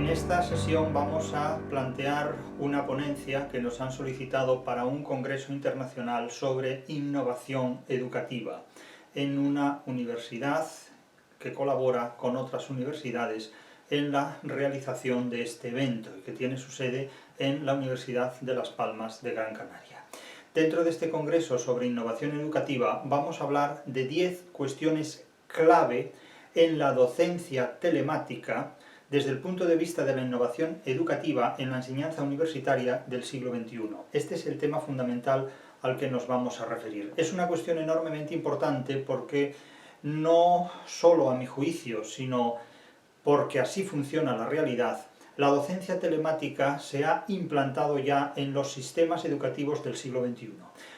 En esta sesión vamos a plantear una ponencia que nos han solicitado para un congreso internacional sobre innovación educativa en una universidad que colabora con otras universidades en la realización de este evento y que tiene su sede en la Universidad de Las Palmas de Gran Canaria. Dentro de este congreso sobre innovación educativa vamos a hablar de 10 cuestiones clave en la docencia telemática desde el punto de vista de la innovación educativa en la enseñanza universitaria del siglo XXI. Este es el tema fundamental al que nos vamos a referir. Es una cuestión enormemente importante porque no solo a mi juicio, sino porque así funciona la realidad, la docencia telemática se ha implantado ya en los sistemas educativos del siglo XXI.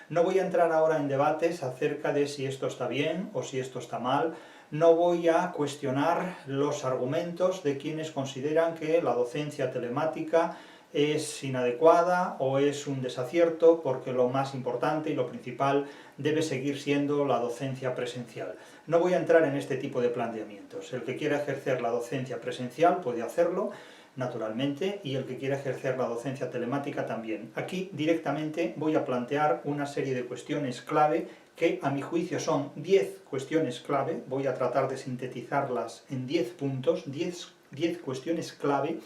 No voy a entrar ahora en debates acerca de si esto está bien o si esto está mal. No voy a cuestionar los argumentos de quienes consideran que la docencia telemática es inadecuada o es un desacierto, porque lo más importante y lo principal debe seguir siendo la docencia presencial. No voy a entrar en este tipo de planteamientos. El que quiera ejercer la docencia presencial puede hacerlo, naturalmente, y el que quiera ejercer la docencia telemática también. Aquí directamente voy a plantear una serie de cuestiones clave que a mi juicio son 10 cuestiones clave, voy a tratar de sintetizarlas en 10 puntos, 10 cuestiones clave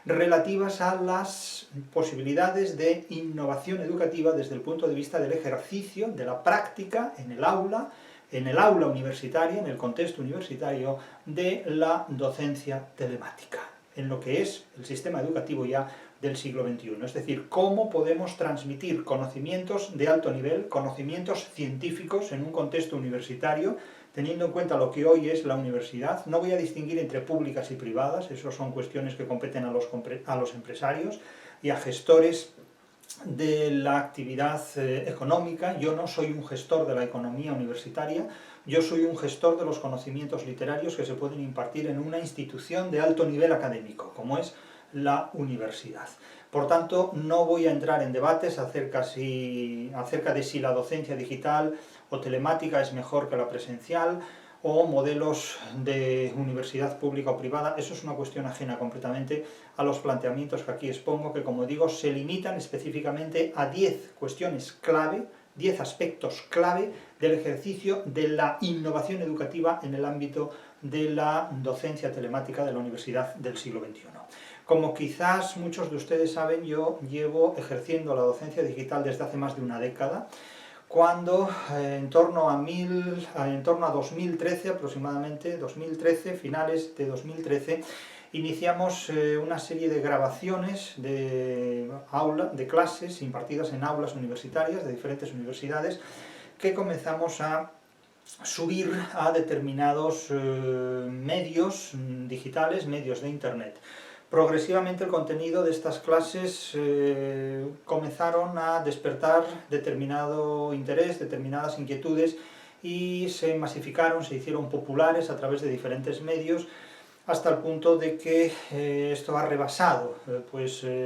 relativas a las posibilidades de innovación educativa desde el punto de vista del ejercicio, de la práctica en el aula universitaria, en el contexto universitario, de la docencia telemática, en lo que es el sistema educativo ya del siglo XXI. Es decir, cómo podemos transmitir conocimientos de alto nivel, conocimientos científicos en un contexto universitario, teniendo en cuenta lo que hoy es la universidad. No voy a distinguir entre públicas y privadas, eso son cuestiones que competen a los empresarios y a gestores de la actividad económica. Yo no soy un gestor de la economía universitaria, yo soy un gestor de los conocimientos literarios que se pueden impartir en una institución de alto nivel académico, como es la universidad. Por tanto, no voy a entrar en debates acerca de si la docencia digital o telemática es mejor que la presencial, o modelos de universidad pública o privada. Eso es una cuestión ajena completamente a los planteamientos que aquí expongo, que, como digo, se limitan específicamente a 10 cuestiones clave, 10 aspectos clave del ejercicio de la innovación educativa en el ámbito de la docencia telemática de la universidad del siglo XXI. Como quizás muchos de ustedes saben, yo llevo ejerciendo la docencia digital desde hace más de una década, cuando en torno a 2013 aproximadamente, 2013, finales de 2013, iniciamos una serie de grabaciones de clases impartidas en aulas universitarias de diferentes universidades, que comenzamos a subir a determinados medios digitales, medios de internet. Progresivamente el contenido de estas clases comenzaron a despertar determinado interés, determinadas inquietudes, y se masificaron, se hicieron populares a través de diferentes medios, hasta el punto de que esto ha rebasado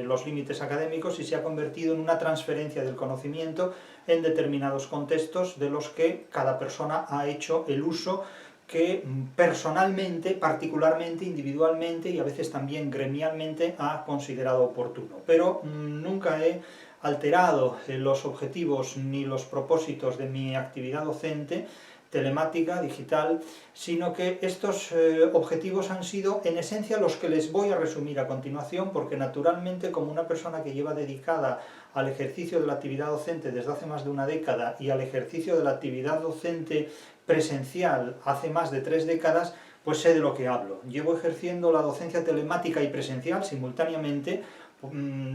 los límites académicos y se ha convertido en una transferencia del conocimiento en determinados contextos de los que cada persona ha hecho el uso que personalmente, particularmente, individualmente y a veces también gremialmente ha considerado oportuno. Pero nunca he alterado los objetivos ni los propósitos de mi actividad docente telemática, digital, sino que estos objetivos han sido en esencia los que les voy a resumir a continuación, porque naturalmente, como una persona que lleva dedicada al ejercicio de la actividad docente desde hace más de una década y al ejercicio de la actividad docente presencial hace más de 3 décadas, pues sé de lo que hablo. Llevo ejerciendo la docencia telemática y presencial simultáneamente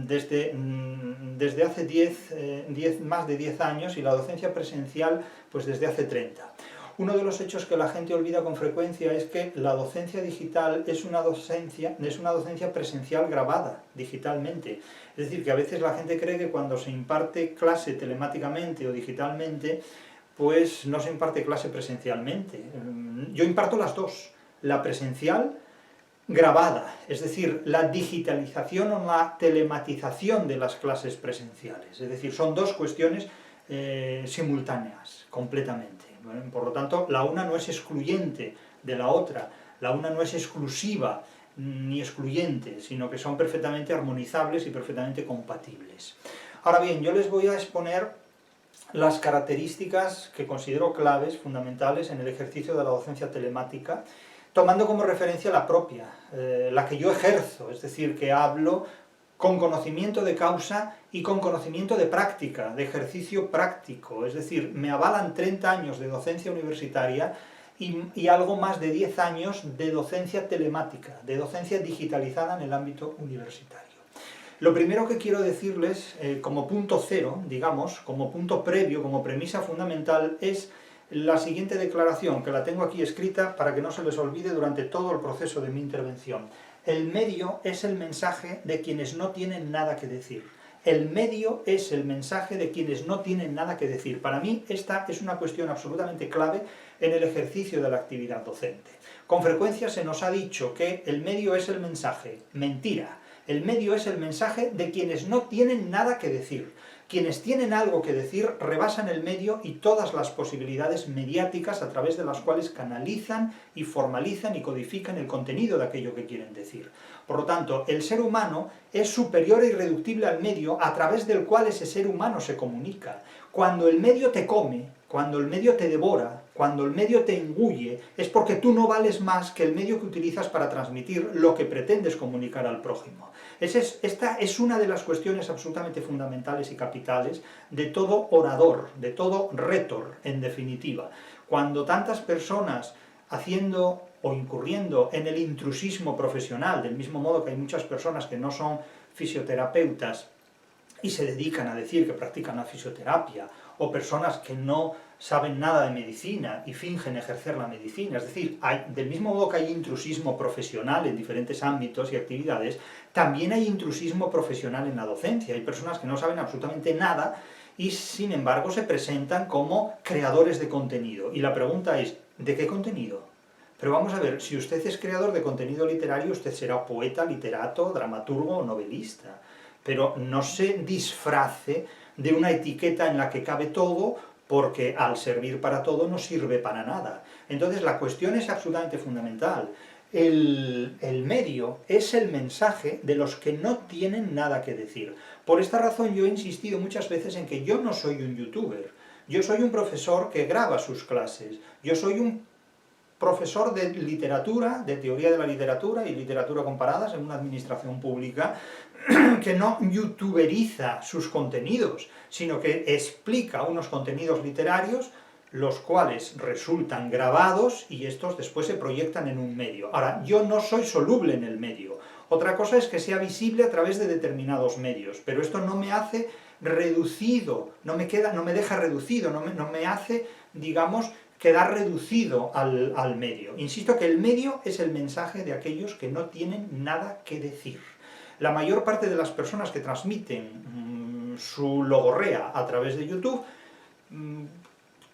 desde hace más de 10 años, y la docencia presencial pues desde hace 30. Uno de los hechos que la gente olvida con frecuencia es que la docencia digital es una docencia presencial grabada digitalmente. Es decir, que a veces la gente cree que cuando se imparte clase telemáticamente o digitalmente, pues no se imparte clase presencialmente. Yo imparto las dos, la presencial grabada, es decir, la digitalización o la telematización de las clases presenciales. Es decir, son dos cuestiones simultáneas, completamente. Por lo tanto, la una no es excluyente de la otra, la una no es exclusiva ni excluyentes, sino que son perfectamente armonizables y perfectamente compatibles. Ahora bien, yo les voy a exponer las características que considero claves, fundamentales, en el ejercicio de la docencia telemática, tomando como referencia la propia, la que yo ejerzo, es decir, que hablo con conocimiento de causa y con conocimiento de práctica, de ejercicio práctico, es decir, me avalan 30 años de docencia universitaria y algo más de 10 años de docencia telemática, de docencia digitalizada en el ámbito universitario. Lo primero que quiero decirles, como punto cero, digamos, como punto previo, como premisa fundamental, es la siguiente declaración, que la tengo aquí escrita para que no se les olvide durante todo el proceso de mi intervención. El medio es el mensaje de quienes no tienen nada que decir. El medio es el mensaje de quienes no tienen nada que decir. Para mí esta es una cuestión absolutamente clave en el ejercicio de la actividad docente. Con frecuencia se nos ha dicho que el medio es el mensaje. Mentira. El medio es el mensaje de quienes no tienen nada que decir. Quienes tienen algo que decir rebasan el medio y todas las posibilidades mediáticas a través de las cuales canalizan y formalizan y codifican el contenido de aquello que quieren decir. Por lo tanto, el ser humano es superior e irreductible al medio a través del cual ese ser humano se comunica. Cuando el medio te come, cuando el medio te devora, cuando el medio te engulle, es porque tú no vales más que el medio que utilizas para transmitir lo que pretendes comunicar al prójimo. Esta es una de las cuestiones absolutamente fundamentales y capitales de todo orador, de todo rétor, en definitiva. Cuando tantas personas haciendo o incurriendo en el intrusismo profesional, del mismo modo que hay muchas personas que no son fisioterapeutas y se dedican a decir que practican la fisioterapia, o personas que no saben nada de medicina y fingen ejercer la medicina, es decir, del mismo modo que hay intrusismo profesional en diferentes ámbitos y actividades, también hay intrusismo profesional en la docencia. Hay personas que no saben absolutamente nada y sin embargo se presentan como creadores de contenido. Y la pregunta es, ¿de qué contenido? Pero vamos a ver, si usted es creador de contenido literario, usted será poeta, literato, dramaturgo o novelista. Pero no se disfrace de una etiqueta en la que cabe todo, porque al servir para todo no sirve para nada. Entonces la cuestión es absolutamente fundamental. El medio es el mensaje de los que no tienen nada que decir. Por esta razón yo he insistido muchas veces en que yo no soy un youtuber, yo soy un profesor que graba sus clases, yo soy un profesor de literatura, de teoría de la literatura y literatura comparadas en una administración pública, que no youtuberiza sus contenidos, sino que explica unos contenidos literarios, los cuales resultan grabados y estos después se proyectan en un medio. Ahora, yo no soy soluble en el medio. Otra cosa es que sea visible a través de determinados medios, pero esto no me hace reducido, no me deja reducido, no me hace, digamos, quedar reducido al medio. Insisto que el medio es el mensaje de aquellos que no tienen nada que decir. La mayor parte de las personas que transmiten su logorrea a través de YouTube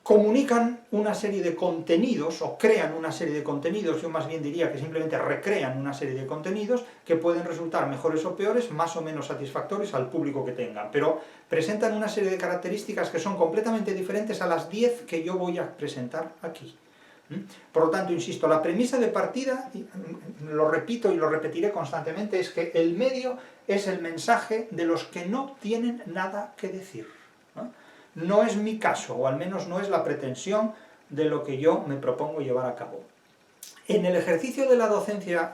comunican una serie de contenidos, o crean una serie de contenidos, yo más bien diría que simplemente recrean una serie de contenidos que pueden resultar mejores o peores, más o menos satisfactorios al público que tengan, pero presentan una serie de características que son completamente diferentes a las 10 que yo voy a presentar aquí. Por lo tanto, insisto, la premisa de partida, lo repito y lo repetiré constantemente, es que el medio es el mensaje de los que no tienen nada que decir. No es mi caso, o al menos no es la pretensión de lo que yo me propongo llevar a cabo. En el ejercicio de la docencia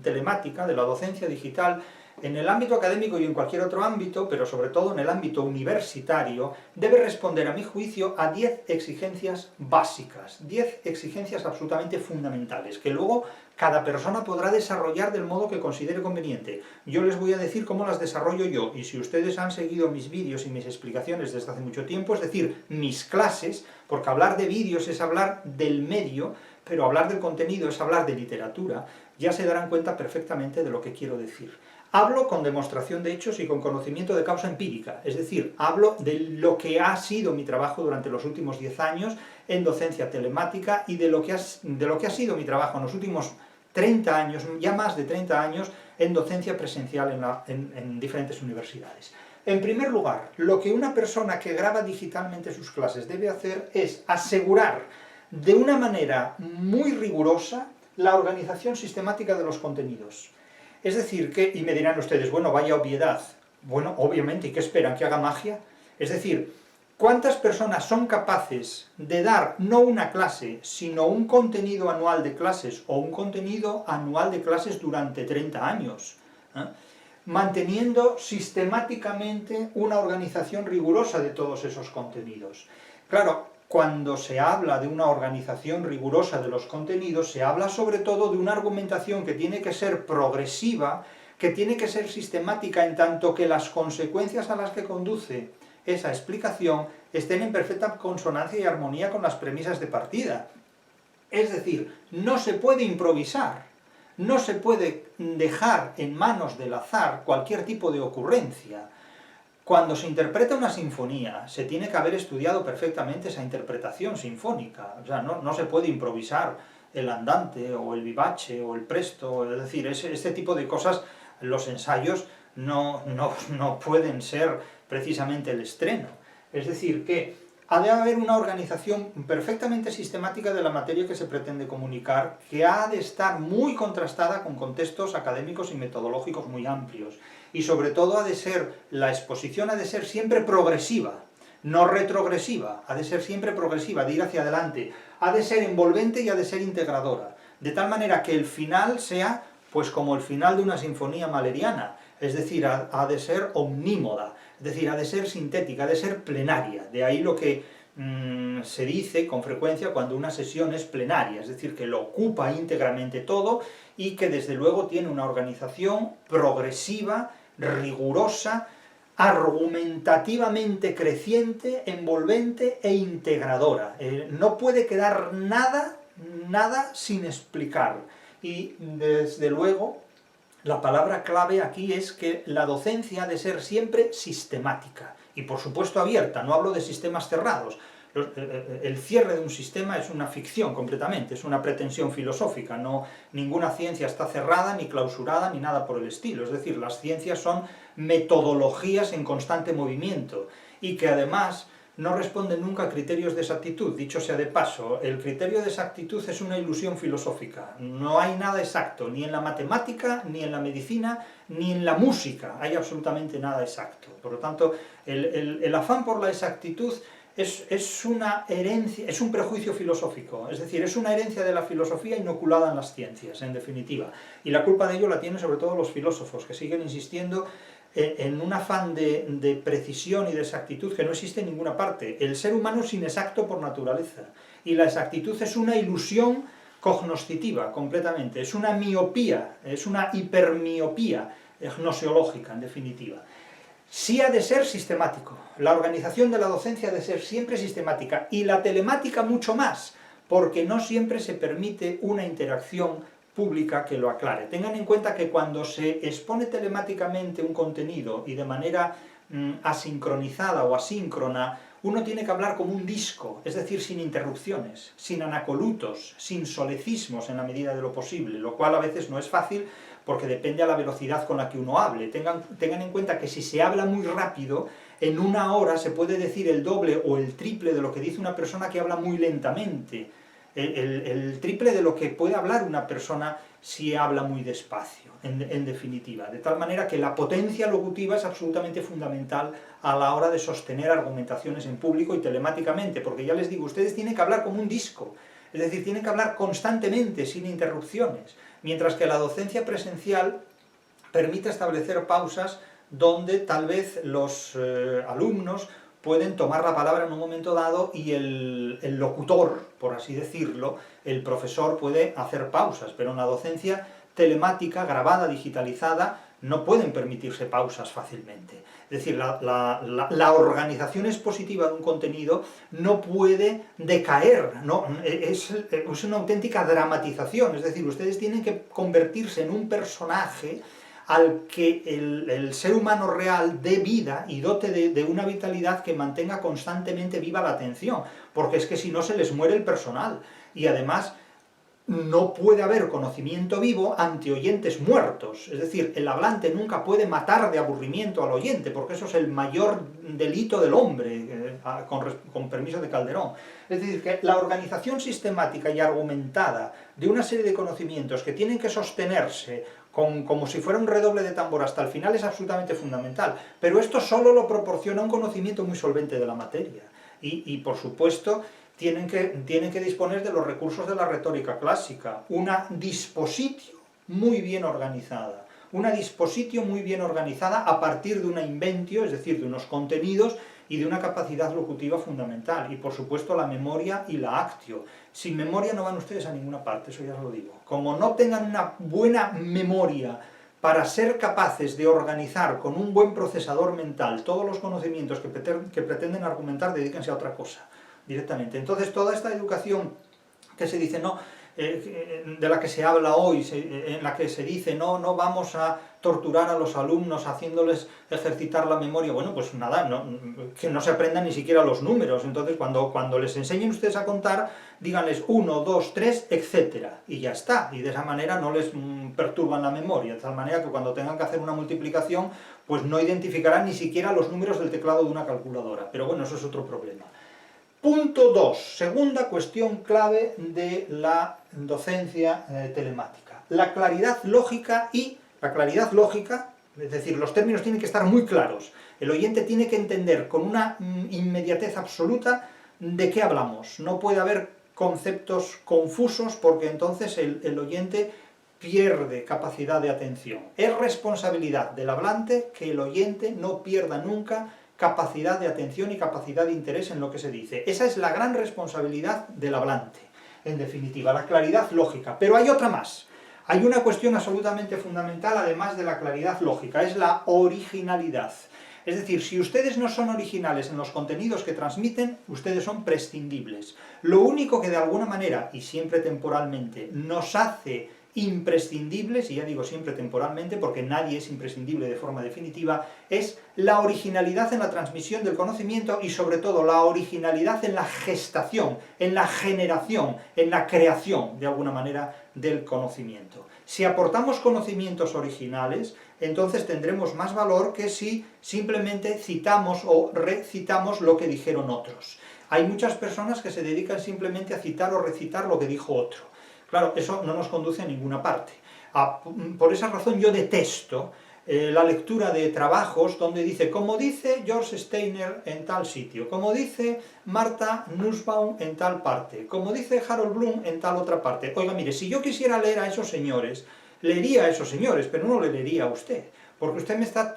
telemática, de la docencia digital, en el ámbito académico y en cualquier otro ámbito, pero sobre todo en el ámbito universitario, debe responder, a mi juicio, a 10 exigencias básicas, 10 exigencias absolutamente fundamentales, que luego cada persona podrá desarrollar del modo que considere conveniente. Yo les voy a decir cómo las desarrollo yo, y si ustedes han seguido mis vídeos y mis explicaciones desde hace mucho tiempo, es decir, mis clases, porque hablar de vídeos es hablar del medio, pero hablar del contenido es hablar de literatura, ya se darán cuenta perfectamente de lo que quiero decir. Hablo con demostración de hechos y con conocimiento de causa empírica, es decir, hablo de lo que ha sido mi trabajo durante los últimos 10 años en docencia telemática y de lo que ha sido mi trabajo en los últimos 30 años, ya más de 30 años, en docencia presencial en diferentes universidades. En primer lugar, lo que una persona que graba digitalmente sus clases debe hacer es asegurar de una manera muy rigurosa, la organización sistemática de los contenidos. Es decir, que, y me dirán ustedes, bueno, vaya obviedad. Bueno, obviamente, ¿y qué esperan? ¿Que haga magia? Es decir, ¿cuántas personas son capaces de dar no una clase, sino un contenido anual de clases, o un contenido anual de clases durante 30 años? Manteniendo sistemáticamente una organización rigurosa de todos esos contenidos. Claro, cuando se habla de una organización rigurosa de los contenidos, se habla sobre todo de una argumentación que tiene que ser progresiva, que tiene que ser sistemática, en tanto que las consecuencias a las que conduce esa explicación estén en perfecta consonancia y armonía con las premisas de partida. Es decir, no se puede improvisar, no se puede dejar en manos del azar cualquier tipo de ocurrencia. Cuando se interpreta una sinfonía, se tiene que haber estudiado perfectamente esa interpretación sinfónica. O sea, no se puede improvisar el andante, o el vivace, o el presto, es decir, este tipo de cosas, los ensayos no pueden ser precisamente el estreno. Es decir, que ha de haber una organización perfectamente sistemática de la materia que se pretende comunicar, que ha de estar muy contrastada con contextos académicos y metodológicos muy amplios. Y sobre todo la exposición ha de ser siempre progresiva, no retrogresiva, ha de ser siempre progresiva, de ir hacia adelante, ha de ser envolvente y ha de ser integradora, de tal manera que el final sea pues como el final de una sinfonía mahleriana, es decir, ha de ser omnímoda, es decir, ha de ser sintética, ha de ser plenaria, de ahí lo que se dice con frecuencia cuando una sesión es plenaria, es decir, que lo ocupa íntegramente todo y que desde luego tiene una organización progresiva, rigurosa, argumentativamente creciente, envolvente e integradora. No puede quedar nada sin explicar. Y desde luego, la palabra clave aquí es que la docencia ha de ser siempre sistemática. Y por supuesto abierta, no hablo de sistemas cerrados. El cierre de un sistema es una ficción completamente, es una pretensión filosófica, ninguna ciencia está cerrada, ni clausurada, ni nada por el estilo. Es decir, las ciencias son metodologías en constante movimiento, y que además no responden nunca a criterios de exactitud. Dicho sea de paso, el criterio de exactitud es una ilusión filosófica. No hay nada exacto, ni en la matemática, ni en la medicina, ni en la música hay absolutamente nada exacto. Por lo tanto, el afán por la exactitud es una herencia, es un prejuicio filosófico, es decir, es una herencia de la filosofía inoculada en las ciencias, en definitiva. Y la culpa de ello la tienen sobre todo los filósofos, que siguen insistiendo en un afán de precisión y de exactitud que no existe en ninguna parte. El ser humano es inexacto por naturaleza, y la exactitud es una ilusión cognoscitiva, completamente, es una miopía, es una hipermiopía gnoseológica, en definitiva. Sí ha de ser sistemático, la organización de la docencia ha de ser siempre sistemática, y la telemática mucho más, porque no siempre se permite una interacción pública que lo aclare. Tengan en cuenta que cuando se expone telemáticamente un contenido y de manera asincronizada o asíncrona, uno tiene que hablar como un disco, es decir, sin interrupciones, sin anacolutos, sin solecismos en la medida de lo posible, lo cual a veces no es fácil porque depende a la velocidad con la que uno hable. Tengan en cuenta que si se habla muy rápido, en una hora se puede decir el doble o el triple de lo que dice una persona que habla muy lentamente. El triple de lo que puede hablar una persona si habla muy despacio, en definitiva. De tal manera que la potencia locutiva es absolutamente fundamental a la hora de sostener argumentaciones en público y telemáticamente, porque ya les digo, ustedes tienen que hablar como un disco, es decir, tienen que hablar constantemente, sin interrupciones, mientras que la docencia presencial permite establecer pausas donde tal vez los alumnos pueden tomar la palabra en un momento dado y el locutor, por así decirlo, el profesor puede hacer pausas, pero en la docencia telemática, grabada, digitalizada, no pueden permitirse pausas fácilmente. Es decir, la organización expositiva de un contenido no puede decaer, es una auténtica dramatización, es decir, ustedes tienen que convertirse en un personaje al que el ser humano real dé vida y dote de una vitalidad que mantenga constantemente viva la atención, porque es que si no se les muere el personal. Y además, no puede haber conocimiento vivo ante oyentes muertos. Es decir, el hablante nunca puede matar de aburrimiento al oyente, porque eso es el mayor delito del hombre, con permiso de Calderón. Es decir, que la organización sistemática y argumentada de una serie de conocimientos que tienen que sostenerse como si fuera un redoble de tambor hasta el final es absolutamente fundamental. Pero esto solo lo proporciona un conocimiento muy solvente de la materia. Y por supuesto, tienen que disponer de los recursos de la retórica clásica, una dispositio muy bien organizada, a partir de una inventio, es decir, de unos contenidos y de una capacidad locutiva fundamental, y por supuesto la memoria y la actio. Sin memoria no van ustedes a ninguna parte, eso ya os lo digo. Como no tengan una buena memoria para ser capaces de organizar con un buen procesador mental todos los conocimientos que pretenden argumentar, dedíquense a otra cosa directamente. Entonces toda esta educación que se dice, no, de la que se habla hoy, en la que se dice, no vamos a torturar a los alumnos haciéndoles ejercitar la memoria, bueno, pues nada, que no se aprendan ni siquiera los números. Entonces cuando les enseñen ustedes a contar, díganles 1, 2, 3, etcétera, y ya está, y de esa manera no les perturban la memoria, de tal manera que cuando tengan que hacer una multiplicación, pues no identificarán ni siquiera los números del teclado de una calculadora, pero bueno, eso es otro problema. Punto 2, segunda cuestión clave de la docencia telemática. La claridad lógica, es decir, los términos tienen que estar muy claros. El oyente tiene que entender con una inmediatez absoluta de qué hablamos. No puede haber conceptos confusos porque entonces el oyente pierde capacidad de atención. Es responsabilidad del hablante que el oyente no pierda nunca capacidad de atención y capacidad de interés en lo que se dice. Esa es la gran responsabilidad del hablante, en definitiva, la claridad lógica. Pero hay otra más. Hay una cuestión absolutamente fundamental, además de la claridad lógica, es la originalidad. Es decir, si ustedes no son originales en los contenidos que transmiten, ustedes son prescindibles. Lo único que de alguna manera, y siempre temporalmente, nos hace imprescindibles, y ya digo siempre temporalmente porque nadie es imprescindible de forma definitiva, es la originalidad en la transmisión del conocimiento y sobre todo la originalidad en la gestación, en la generación, en la creación, de alguna manera, del conocimiento. Si aportamos conocimientos originales, entonces tendremos más valor que si simplemente citamos o recitamos lo que dijeron otros. Hay muchas personas que se dedican simplemente a citar o recitar lo que dijo otro. Claro, eso no nos conduce a ninguna parte. Por esa razón yo detesto la lectura de trabajos donde dice, como dice George Steiner en tal sitio, como dice Martha Nussbaum en tal parte, como dice Harold Bloom en tal otra parte. Oiga, mire, si yo quisiera leer a esos señores, leería a esos señores, pero no le leería a usted, porque usted me está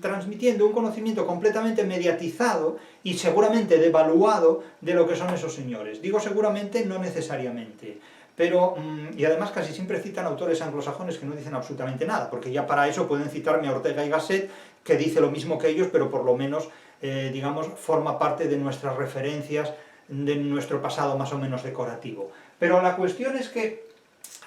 transmitiendo un conocimiento completamente mediatizado y seguramente devaluado de lo que son esos señores. Digo seguramente, no necesariamente. Pero, y además casi siempre citan autores anglosajones que no dicen absolutamente nada, porque ya para eso pueden citarme a Ortega y Gasset, que dice lo mismo que ellos, pero por lo menos, digamos, forma parte de nuestras referencias, de nuestro pasado más o menos decorativo. Pero la cuestión es que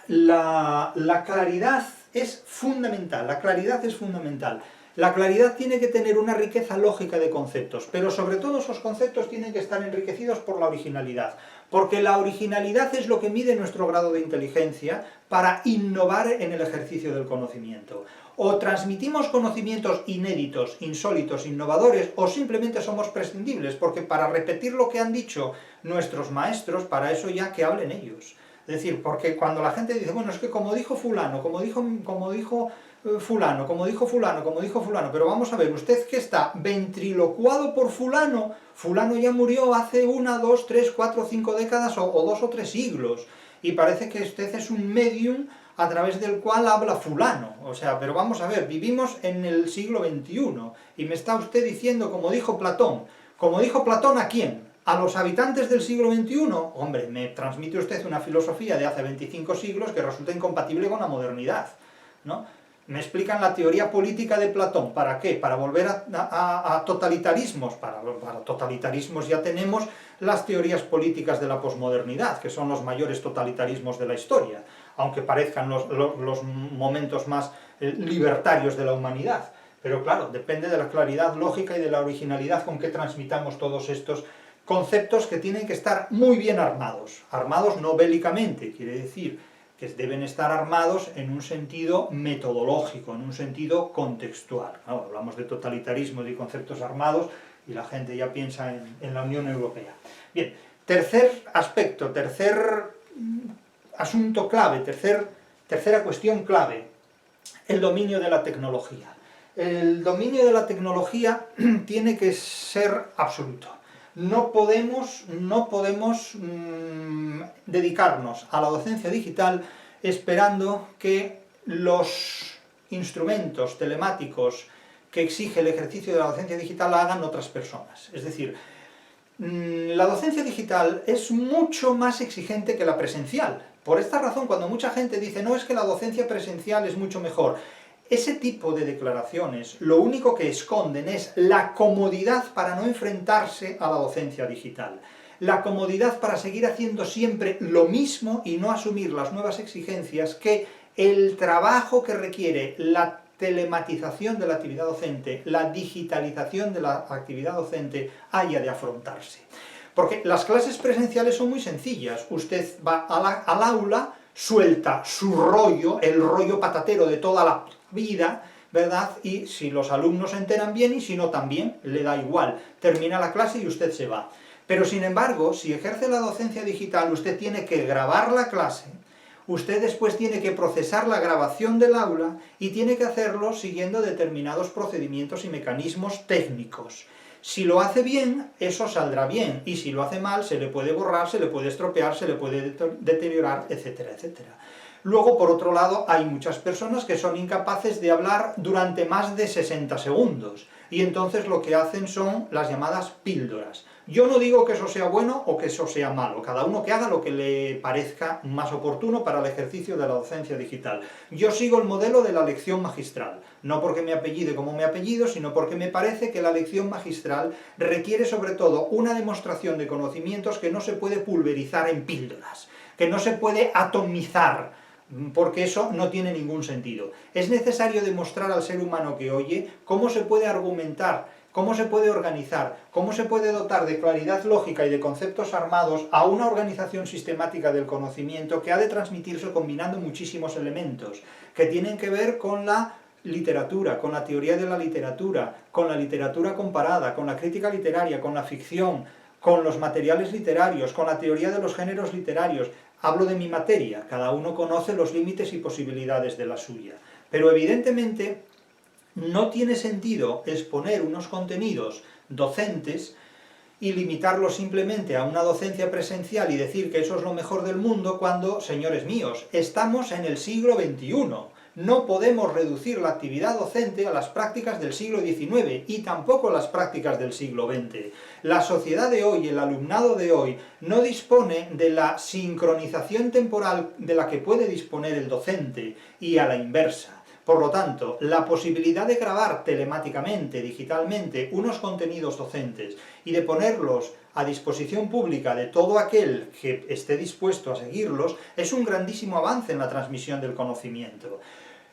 la claridad es fundamental, la claridad es fundamental. La claridad tiene que tener una riqueza lógica de conceptos, pero sobre todo esos conceptos tienen que estar enriquecidos por la originalidad, porque la originalidad es lo que mide nuestro grado de inteligencia para innovar en el ejercicio del conocimiento. O transmitimos conocimientos inéditos, insólitos, innovadores, o simplemente somos prescindibles, porque para repetir lo que han dicho nuestros maestros, para eso ya que hablen ellos. Es decir, porque cuando la gente dice, bueno, es que como dijo fulano, como dijo fulano, como dijo fulano, pero vamos a ver, usted que está ventrilocuado por fulano ya murió hace 1, 2, 3, 4, 5 décadas o 2 o 3 siglos, y parece que usted es un medium a través del cual habla fulano. O sea, pero vamos a ver, vivimos en el siglo XXI, y me está usted diciendo, como dijo Platón ¿a quién? ¿A los habitantes del siglo XXI? Hombre, me transmite usted una filosofía de hace 25 siglos que resulta incompatible con la modernidad, ¿no? Me explican la teoría política de Platón. ¿Para qué? Para volver a totalitarismos. Para totalitarismos ya tenemos las teorías políticas de la posmodernidad, que son los mayores totalitarismos de la historia, aunque parezcan los momentos más libertarios de la humanidad. Pero claro, depende de la claridad lógica y de la originalidad con que transmitamos todos estos conceptos que tienen que estar muy bien armados. Armados no bélicamente, quiere decir que deben estar armados en un sentido metodológico, en un sentido contextual. ¿No? Hablamos de totalitarismo y conceptos armados y la gente ya piensa en la Unión Europea. Bien, tercer aspecto, tercer asunto clave, tercera cuestión clave, el dominio de la tecnología. El dominio de la tecnología tiene que ser absoluto. No podemos dedicarnos a la docencia digital esperando que los instrumentos telemáticos que exige el ejercicio de la docencia digital la hagan otras personas. Es decir, la docencia digital es mucho más exigente que la presencial. Por esta razón, cuando mucha gente dice, no, es que la docencia presencial es mucho mejor, ese tipo de declaraciones lo único que esconden es la comodidad para no enfrentarse a la docencia digital. La comodidad para seguir haciendo siempre lo mismo y no asumir las nuevas exigencias que el trabajo que requiere la telematización de la actividad docente, la digitalización de la actividad docente haya de afrontarse. Porque las clases presenciales son muy sencillas. Usted va al aula, suelta su rollo, el rollo patatero de toda la vida, ¿verdad? Y si los alumnos se enteran bien y si no también, le da igual. Termina la clase y usted se va. Pero sin embargo, si ejerce la docencia digital, usted tiene que grabar la clase, usted después tiene que procesar la grabación del aula y tiene que hacerlo siguiendo determinados procedimientos y mecanismos técnicos. Si lo hace bien, eso saldrá bien, y si lo hace mal, se le puede borrar, se le puede estropear, se le puede deteriorar, etcétera, etcétera. Luego, por otro lado, hay muchas personas que son incapaces de hablar durante más de 60 segundos, y entonces lo que hacen son las llamadas píldoras. Yo no digo que eso sea bueno o que eso sea malo, cada uno que haga lo que le parezca más oportuno para el ejercicio de la docencia digital. Yo sigo el modelo de la lección magistral, no porque me apellide como me apellido, sino porque me parece que la lección magistral requiere sobre todo una demostración de conocimientos que no se puede pulverizar en píldoras, que no se puede atomizar, porque eso no tiene ningún sentido. Es necesario demostrar al ser humano que oye cómo se puede argumentar, cómo se puede organizar, cómo se puede dotar de claridad lógica y de conceptos armados a una organización sistemática del conocimiento que ha de transmitirse combinando muchísimos elementos, que tienen que ver con la literatura, con la teoría de la literatura, con la literatura comparada, con la crítica literaria, con la ficción, con los materiales literarios, con la teoría de los géneros literarios. Hablo de mi materia, cada uno conoce los límites y posibilidades de la suya. Pero evidentemente no tiene sentido exponer unos contenidos docentes y limitarlos simplemente a una docencia presencial y decir que eso es lo mejor del mundo cuando, señores míos, estamos en el siglo XXI. No podemos reducir la actividad docente a las prácticas del siglo XIX y tampoco a las prácticas del siglo XX. La sociedad de hoy, el alumnado de hoy, no dispone de la sincronización temporal de la que puede disponer el docente y a la inversa. Por lo tanto, la posibilidad de grabar telemáticamente, digitalmente, unos contenidos docentes y de ponerlos a disposición pública de todo aquel que esté dispuesto a seguirlos, es un grandísimo avance en la transmisión del conocimiento.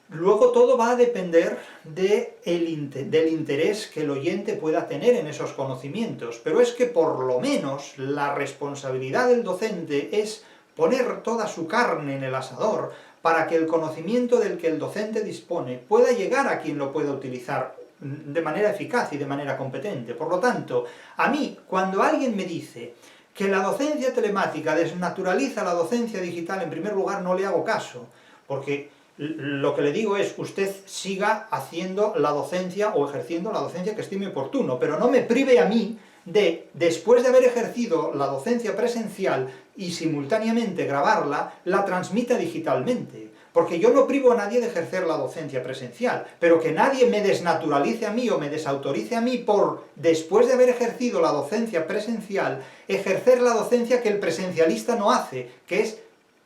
Luego todo va a depender del interés que el oyente pueda tener en esos conocimientos, pero es que por lo menos la responsabilidad del docente es poner toda su carne en el asador para que el conocimiento del que el docente dispone pueda llegar a quien lo pueda utilizar de manera eficaz y de manera competente. Por lo tanto, a mí, cuando alguien me dice que la docencia telemática desnaturaliza la docencia digital, en primer lugar no le hago caso, porque lo que le digo es, usted siga haciendo la docencia o ejerciendo la docencia que estime oportuno, pero no me prive a mí de, después de haber ejercido la docencia presencial y simultáneamente grabarla, la transmita digitalmente. Porque yo no privo a nadie de ejercer la docencia presencial, pero que nadie me desnaturalice a mí o me desautorice a mí por, después de haber ejercido la docencia presencial, ejercer la docencia que el presencialista no hace, que es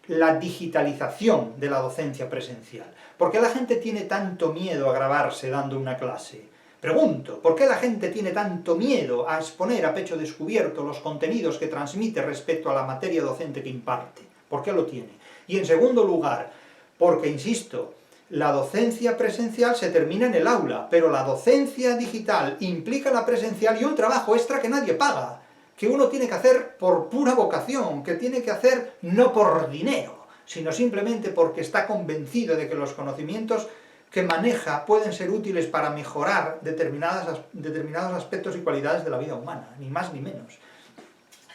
la digitalización de la docencia presencial. ¿Por qué la gente tiene tanto miedo a grabarse dando una clase? Pregunto, ¿por qué la gente tiene tanto miedo a exponer a pecho descubierto los contenidos que transmite respecto a la materia docente que imparte? ¿Por qué lo tiene? Y en segundo lugar, porque, insisto, la docencia presencial se termina en el aula, pero la docencia digital implica la presencial y un trabajo extra que nadie paga. que uno tiene que hacer por pura vocación, que tiene que hacer no por dinero, sino simplemente porque está convencido de que los conocimientos que maneja pueden ser útiles para mejorar determinados aspectos y cualidades de la vida humana, ni más ni menos.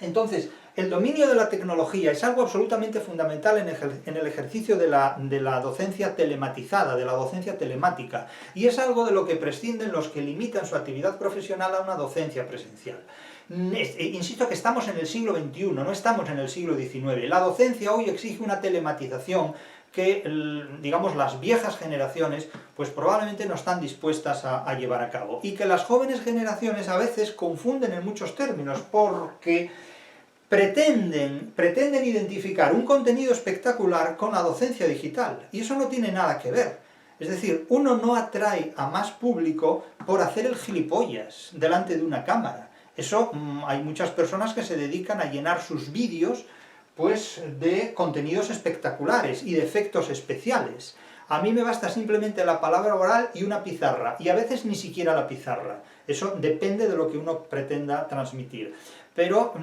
Entonces, el dominio de la tecnología es algo absolutamente fundamental en el ejercicio de la docencia telematizada, de la docencia telemática, y es algo de lo que prescinden los que limitan su actividad profesional a una docencia presencial. Insisto que estamos en el siglo XXI, no estamos en el siglo XIX. La docencia hoy exige una telematización que, digamos, las viejas generaciones pues probablemente no están dispuestas a llevar a cabo, y que las jóvenes generaciones a veces confunden en muchos términos, porque pretenden identificar un contenido espectacular con la docencia digital, y eso no tiene nada que ver. Es decir, uno no atrae a más público por hacer el gilipollas delante de una cámara. Eso, hay muchas personas que se dedican a llenar sus vídeos pues de contenidos espectaculares y de efectos especiales. A mí me basta simplemente la palabra oral y una pizarra, y a veces ni siquiera la pizarra. Eso depende de lo que uno pretenda transmitir. Pero,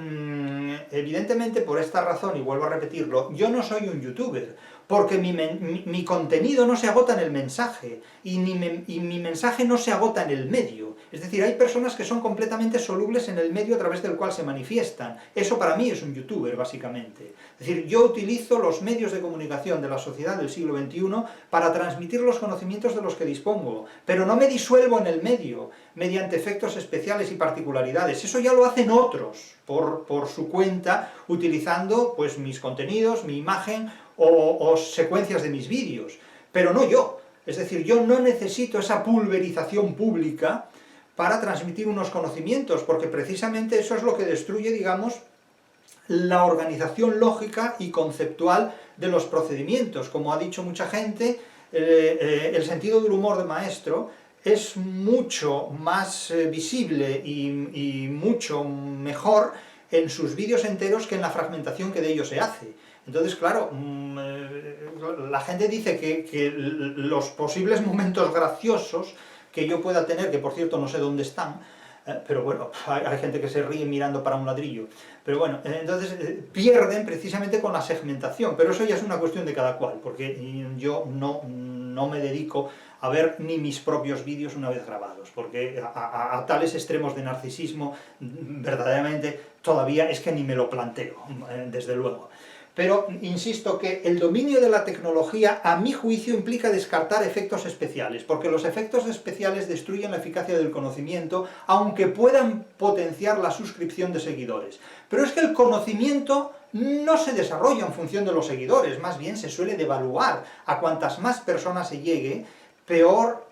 evidentemente, por esta razón, y vuelvo a repetirlo, yo no soy un youtuber, porque mi contenido no se agota en el mensaje, y mi mensaje no se agota en el medio. Es decir, hay personas que son completamente solubles en el medio a través del cual se manifiestan. Eso para mí es un youtuber, básicamente. Es decir, yo utilizo los medios de comunicación de la sociedad del siglo XXI para transmitir los conocimientos de los que dispongo, pero no me disuelvo en el medio, mediante efectos especiales y particularidades. Eso ya lo hacen otros, por su cuenta, utilizando pues mis contenidos, mi imagen o secuencias de mis vídeos, pero no yo. Es decir, yo no necesito esa pulverización pública para transmitir unos conocimientos, porque precisamente eso es lo que destruye, digamos, la organización lógica y conceptual de los procedimientos. Como ha dicho mucha gente, el sentido del humor de maestro es mucho más visible y mucho mejor en sus vídeos enteros que en la fragmentación que de ellos se hace. Entonces, claro, la gente dice que los posibles momentos graciosos que yo pueda tener, que por cierto no sé dónde están, pero bueno, hay gente que se ríe mirando para un ladrillo, pero bueno, entonces pierden precisamente con la segmentación, pero eso ya es una cuestión de cada cual, porque yo no me dedico a ver ni mis propios vídeos una vez grabados, porque a tales extremos de narcisismo, verdaderamente, todavía es que ni me lo planteo, desde luego. Pero insisto que el dominio de la tecnología, a mi juicio, implica descartar efectos especiales, porque los efectos especiales destruyen la eficacia del conocimiento, aunque puedan potenciar la suscripción de seguidores. Pero es que el conocimiento no se desarrolla en función de los seguidores, más bien se suele devaluar. A cuantas más personas se llegue, peor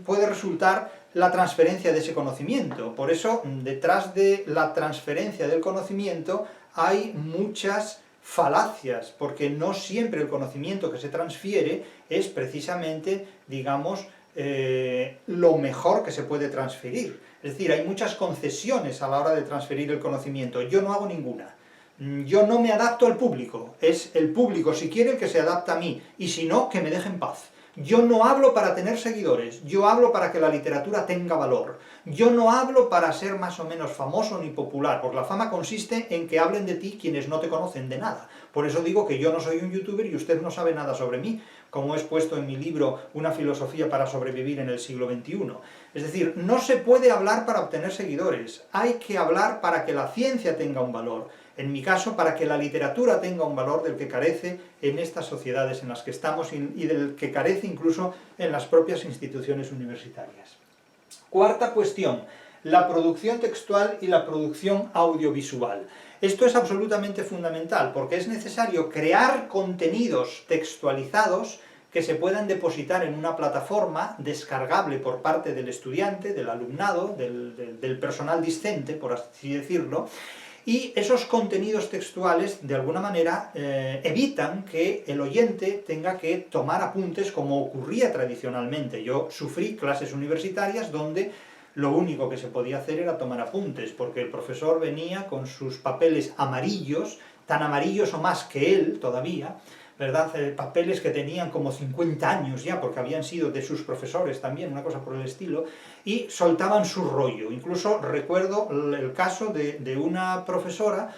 puede resultar la transferencia de ese conocimiento. Por eso, detrás de la transferencia del conocimiento hay muchas falacias, porque no siempre el conocimiento que se transfiere es precisamente, digamos, lo mejor que se puede transferir. Es decir, hay muchas concesiones a la hora de transferir el conocimiento. Yo no hago ninguna. Yo no me adapto al público. Es el público, si quiere, el que se adapta a mí, y si no, que me deje en paz. Yo no hablo para tener seguidores, yo hablo para que la literatura tenga valor. Yo no hablo para ser más o menos famoso ni popular, porque la fama consiste en que hablen de ti quienes no te conocen de nada. Por eso digo que yo no soy un youtuber y usted no sabe nada sobre mí, como he expuesto en mi libro Una filosofía para sobrevivir en el siglo XXI. Es decir, no se puede hablar para obtener seguidores, hay que hablar para que la ciencia tenga un valor. En mi caso, para que la literatura tenga un valor del que carece en estas sociedades en las que estamos y del que carece incluso en las propias instituciones universitarias. Cuarta cuestión, la producción textual y la producción audiovisual. Esto es absolutamente fundamental, porque es necesario crear contenidos textualizados que se puedan depositar en una plataforma descargable por parte del estudiante, del alumnado, del personal discente, por así decirlo, y esos contenidos textuales, de alguna manera, evitan que el oyente tenga que tomar apuntes como ocurría tradicionalmente. Yo sufrí clases universitarias donde lo único que se podía hacer era tomar apuntes, porque el profesor venía con sus papeles amarillos, tan amarillos o más que él todavía, ¿verdad? Papeles que tenían como 50 años ya, porque habían sido de sus profesores también, una cosa por el estilo, y soltaban su rollo. Incluso recuerdo el caso de una profesora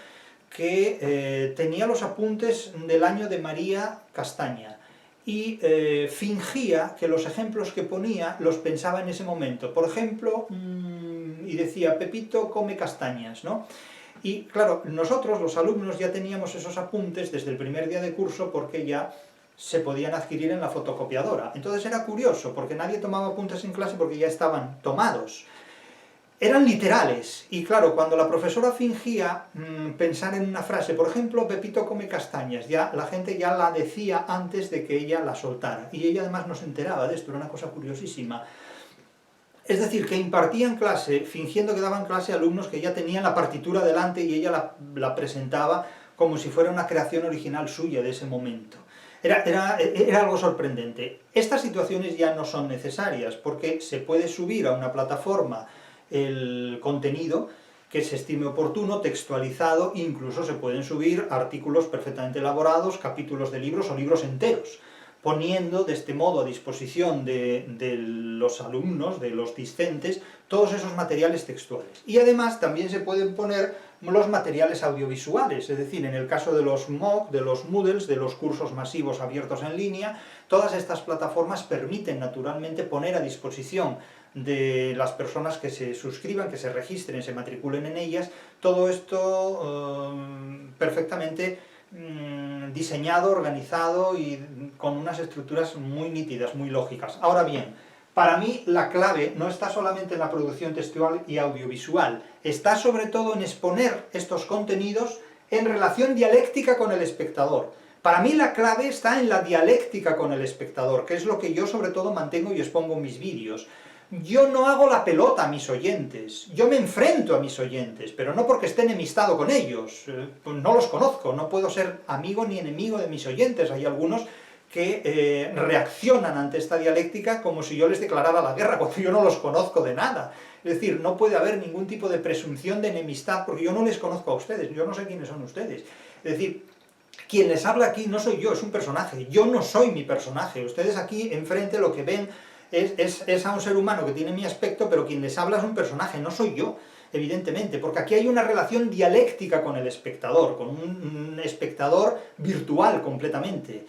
que tenía los apuntes del año de María Castaña, y fingía que los ejemplos que ponía los pensaba en ese momento. Por ejemplo, y decía, Pepito come castañas, ¿no? Y claro, nosotros, los alumnos, ya teníamos esos apuntes desde el primer día de curso porque ya se podían adquirir en la fotocopiadora. Entonces era curioso, porque nadie tomaba apuntes en clase porque ya estaban tomados. Eran literales, y claro, cuando la profesora fingía pensar en una frase, por ejemplo, Pepito come castañas, ya la gente ya la decía antes de que ella la soltara, y ella además no se enteraba de esto, era una cosa curiosísima. Es decir, que impartían clase, fingiendo que daban clase a alumnos que ya tenían la partitura delante y ella la presentaba como si fuera una creación original suya de ese momento. Era algo sorprendente. Estas situaciones ya no son necesarias, porque se puede subir a una plataforma el contenido que se estime oportuno, textualizado, incluso se pueden subir artículos perfectamente elaborados, capítulos de libros o libros enteros, poniendo de este modo a disposición de los alumnos, de los discentes, todos esos materiales textuales. Y además también se pueden poner los materiales audiovisuales, es decir, en el caso de los MOOC, de los Moodles, de los cursos masivos abiertos en línea, todas estas plataformas permiten naturalmente poner a disposición de las personas que se suscriban, que se registren, se matriculen en ellas, todo esto perfectamente diseñado, organizado y con unas estructuras muy nítidas, muy lógicas. Ahora bien, para mí la clave no está solamente en la producción textual y audiovisual, está sobre todo en exponer estos contenidos en relación dialéctica con el espectador. Para mí la clave está en la dialéctica con el espectador, que es lo que yo sobre todo mantengo y expongo en mis vídeos. Yo no hago la pelota a mis oyentes, yo me enfrento a mis oyentes, pero no porque esté enemistado con ellos, pues no los conozco, no puedo ser amigo ni enemigo de mis oyentes. Hay algunos que reaccionan ante esta dialéctica como si yo les declarara la guerra, cuando yo no los conozco de nada. Es decir, no puede haber ningún tipo de presunción de enemistad, porque yo no les conozco a ustedes, yo no sé quiénes son ustedes. Es decir, quien les habla aquí no soy yo, es un personaje, yo no soy mi personaje. Ustedes aquí enfrente lo que ven es a un ser humano que tiene mi aspecto, pero quien les habla es un personaje, no soy yo, evidentemente, porque aquí hay una relación dialéctica con el espectador, con un espectador virtual completamente.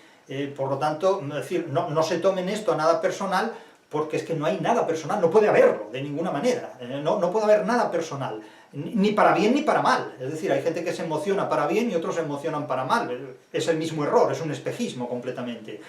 Por lo tanto, es decir, no se tomen esto a nada personal, porque es que no hay nada personal, no puede haberlo, de ninguna manera, no puede haber nada personal, ni para bien ni para mal. Es decir, hay gente que se emociona para bien y otros se emocionan para mal, es el mismo error, es un espejismo completamente.